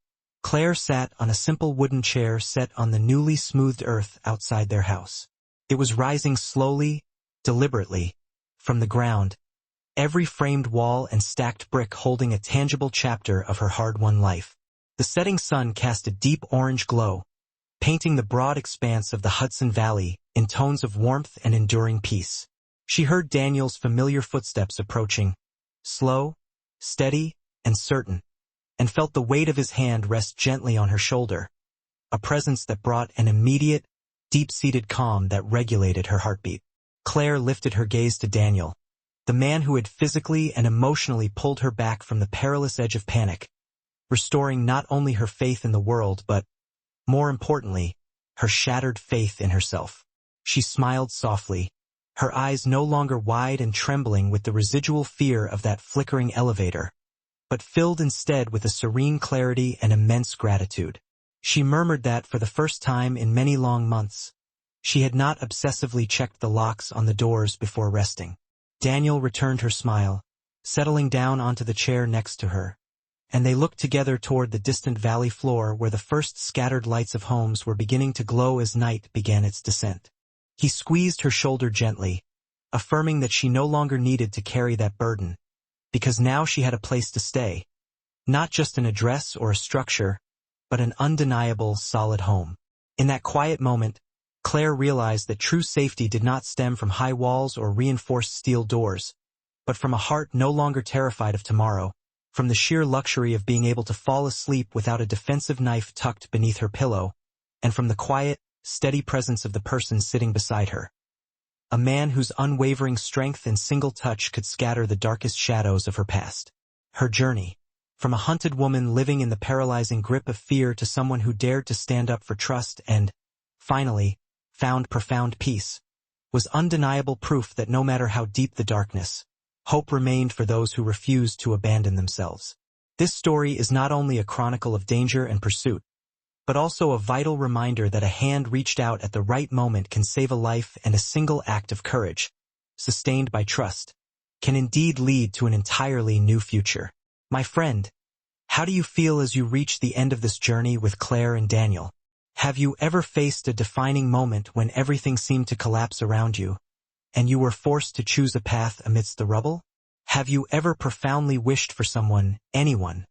S1: Claire sat on a simple wooden chair set on the newly smoothed earth outside their house. It was rising slowly, deliberately, from the ground, every framed wall and stacked brick holding a tangible chapter of her hard-won life. The setting sun cast a deep orange glow, painting the broad expanse of the Hudson Valley in tones of warmth and enduring peace. She heard Daniel's familiar footsteps approaching, slow, steady, and certain, and felt the weight of his hand rest gently on her shoulder, a presence that brought an immediate, deep-seated calm that regulated her heartbeat. Claire lifted her gaze to Daniel, the man who had physically and emotionally pulled her back from the perilous edge of panic, restoring not only her faith in the world but, more importantly, her shattered faith in herself. She smiled softly, her eyes no longer wide and trembling with the residual fear of that flickering elevator, but filled instead with a serene clarity and immense gratitude. She murmured that for the first time in many long months, she had not obsessively checked the locks on the doors before resting. Daniel returned her smile, settling down onto the chair next to her, and they looked together toward the distant valley floor where the first scattered lights of homes were beginning to glow as night began its descent. He squeezed her shoulder gently, affirming that she no longer needed to carry that burden, because now she had a place to stay, not just an address or a structure, but an undeniable, solid home. In that quiet moment, Claire realized that true safety did not stem from high walls or reinforced steel doors, but from a heart no longer terrified of tomorrow, from the sheer luxury of being able to fall asleep without a defensive knife tucked beneath her pillow, and from the quiet, steady presence of the person sitting beside her. A man whose unwavering strength and single touch could scatter the darkest shadows of her past. Her journey, from a hunted woman living in the paralyzing grip of fear to someone who dared to stand up for trust and, finally, found profound peace, was undeniable proof that no matter how deep the darkness, hope remained for those who refused to abandon themselves. This story is not only a chronicle of danger and pursuit, but also a vital reminder that a hand reached out at the right moment can save a life, and a single act of courage, sustained by trust, can indeed lead to an entirely new future. My friend, how do you feel as you reach the end of this journey with Claire and Daniel? Have you ever faced a defining moment when everything seemed to collapse around you, and you were forced to choose a path amidst the rubble? Have you ever profoundly wished for someone, anyone,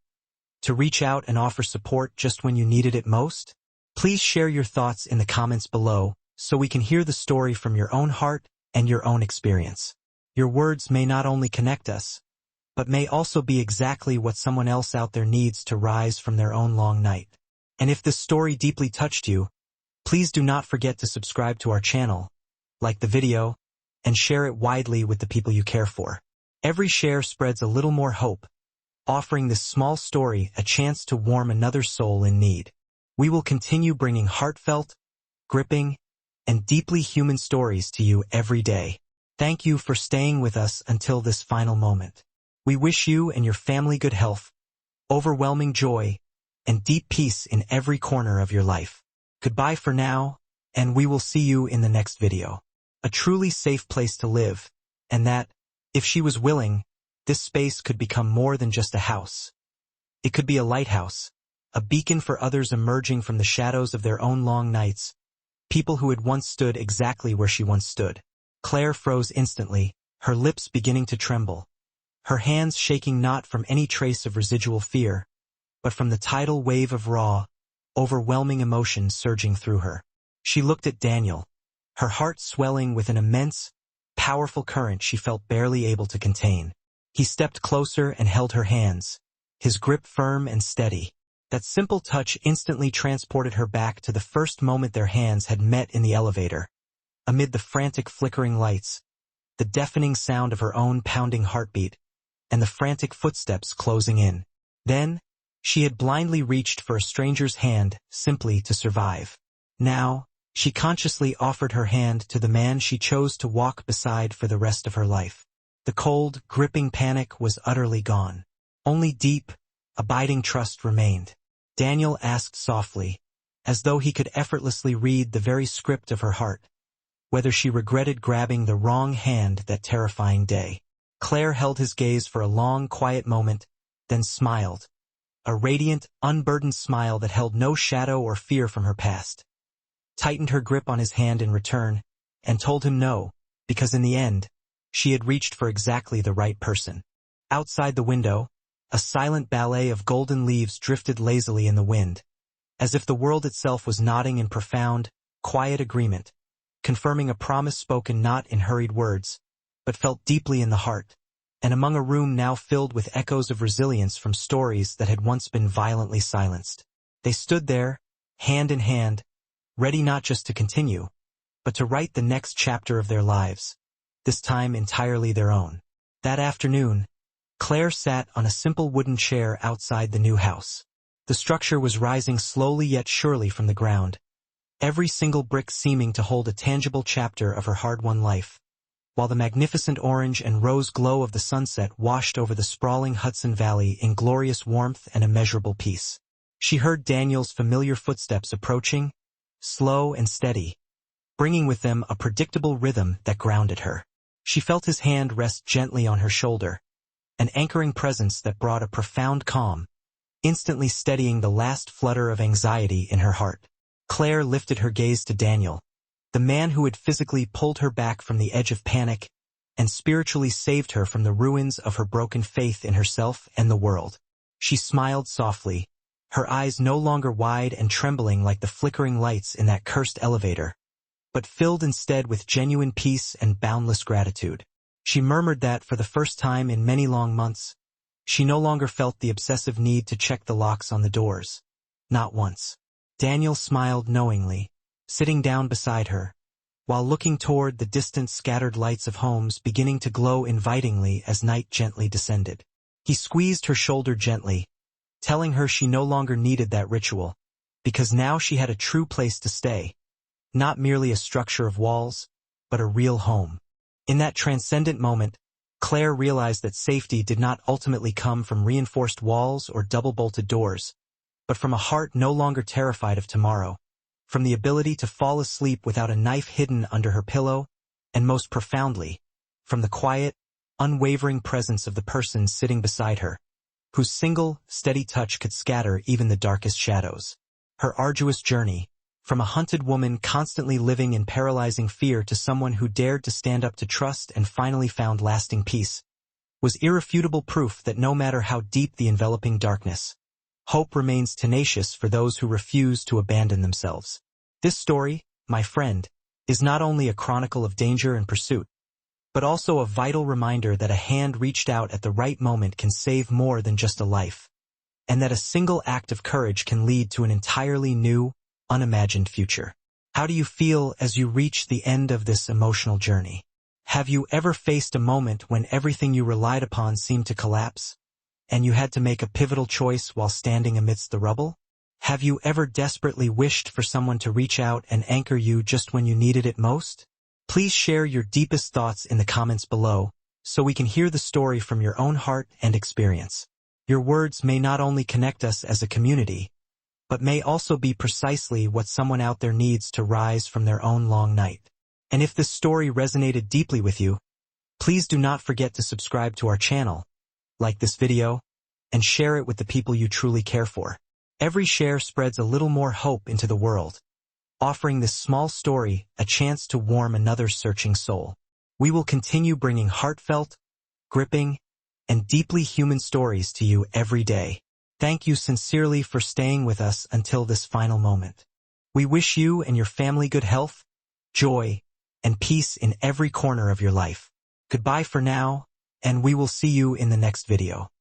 S1: to reach out and offer support just when you needed it most? Please share your thoughts in the comments below so we can hear the story from your own heart and your own experience. Your words may not only connect us, but may also be exactly what someone else out there needs to rise from their own long night. And if this story deeply touched you, please do not forget to subscribe to our channel, like the video, and share it widely with the people you care for. Every share spreads a little more hope, offering this small story a chance to warm another soul in need. We will continue bringing heartfelt, gripping, and deeply human stories to you every day. Thank you for staying with us until this final moment. We wish you and your family good health, overwhelming joy, and deep peace in every corner of your life. Goodbye for now, and we will see you in the next video. A truly safe place to live, and that, if she was willing, this space could become more than just a house. It could be a lighthouse, a beacon for others emerging from the shadows of their own long nights, people who had once stood exactly where she once stood. Claire froze instantly, her lips beginning to tremble, her hands shaking not from any trace of residual fear, but from the tidal wave of raw, overwhelming emotion surging through her. She looked at Daniel, her heart swelling with an immense, powerful current she felt barely able to contain. He stepped closer and held her hands, his grip firm and steady. That simple touch instantly transported her back to the first moment their hands had met in the elevator. Amid the frantic flickering lights, the deafening sound of her own pounding heartbeat, and the frantic footsteps closing in. Then, she had blindly reached for a stranger's hand simply to survive. Now, she consciously offered her hand to the man she chose to walk beside for the rest of her life. The cold, gripping panic was utterly gone. Only deep, abiding trust remained. Daniel asked softly, as though he could effortlessly read the very script of her heart, whether she regretted grabbing the wrong hand that terrifying day. Claire held his gaze for a long, quiet moment, then smiled, a radiant, unburdened smile that held no shadow or fear from her past. Tightened her grip on his hand in return, and told him no, because in the end, she had reached for exactly the right person. Outside the window, a silent ballet of golden leaves drifted lazily in the wind, as if the world itself was nodding in profound, quiet agreement, confirming a promise spoken not in hurried words, but felt deeply in the heart, and among a room now filled with echoes of resilience from stories that had once been violently silenced. They stood there, hand in hand, ready not just to continue, but to write the next chapter of their lives, this time entirely their own. That afternoon, Claire sat on a simple wooden chair outside the new house. The structure was rising slowly yet surely from the ground, every single brick seeming to hold a tangible chapter of her hard-won life, while the magnificent orange and rose glow of the sunset washed over the sprawling Hudson Valley in glorious warmth and immeasurable peace. She heard Daniel's familiar footsteps approaching, slow and steady, bringing with them a predictable rhythm that grounded her. She felt his hand rest gently on her shoulder, an anchoring presence that brought a profound calm, instantly steadying the last flutter of anxiety in her heart. Claire lifted her gaze to Daniel, the man who had physically pulled her back from the edge of panic and spiritually saved her from the ruins of her broken faith in herself and the world. She smiled softly, her eyes no longer wide and trembling like the flickering lights in that cursed elevator, but filled instead with genuine peace and boundless gratitude. She murmured that, for the first time in many long months, she no longer felt the obsessive need to check the locks on the doors. Not once. Daniel smiled knowingly, sitting down beside her, while looking toward the distant scattered lights of homes beginning to glow invitingly as night gently descended. He squeezed her shoulder gently, telling her she no longer needed that ritual, because now she had a true place to stay, not merely a structure of walls, but a real home. In that transcendent moment, Claire realized that safety did not ultimately come from reinforced walls or double-bolted doors, but from a heart no longer terrified of tomorrow, from the ability to fall asleep without a knife hidden under her pillow, and most profoundly, from the quiet, unwavering presence of the person sitting beside her, whose single, steady touch could scatter even the darkest shadows. Her arduous journey, from a hunted woman constantly living in paralyzing fear to someone who dared to stand up to trust and finally found lasting peace, was irrefutable proof that no matter how deep the enveloping darkness, hope remains tenacious for those who refuse to abandon themselves. This story, my friend, is not only a chronicle of danger and pursuit, but also a vital reminder that a hand reached out at the right moment can save more than just a life, and that a single act of courage can lead to an entirely new, unimagined future. How do you feel as you reach the end of this emotional journey? Have you ever faced a moment when everything you relied upon seemed to collapse, and you had to make a pivotal choice while standing amidst the rubble? Have you ever desperately wished for someone to reach out and anchor you just when you needed it most? Please share your deepest thoughts in the comments below, so we can hear the story from your own heart and experience. Your words may not only connect us as a community, but may also be precisely what someone out there needs to rise from their own long night. And if this story resonated deeply with you, please do not forget to subscribe to our channel, like this video, and share it with the people you truly care for. Every share spreads a little more hope into the world, offering this small story a chance to warm another searching soul. We will continue bringing heartfelt, gripping, and deeply human stories to you every day. Thank you sincerely for staying with us until this final moment. We wish you and your family good health, joy, and peace in every corner of your life. Goodbye for now, and we will see you in the next video.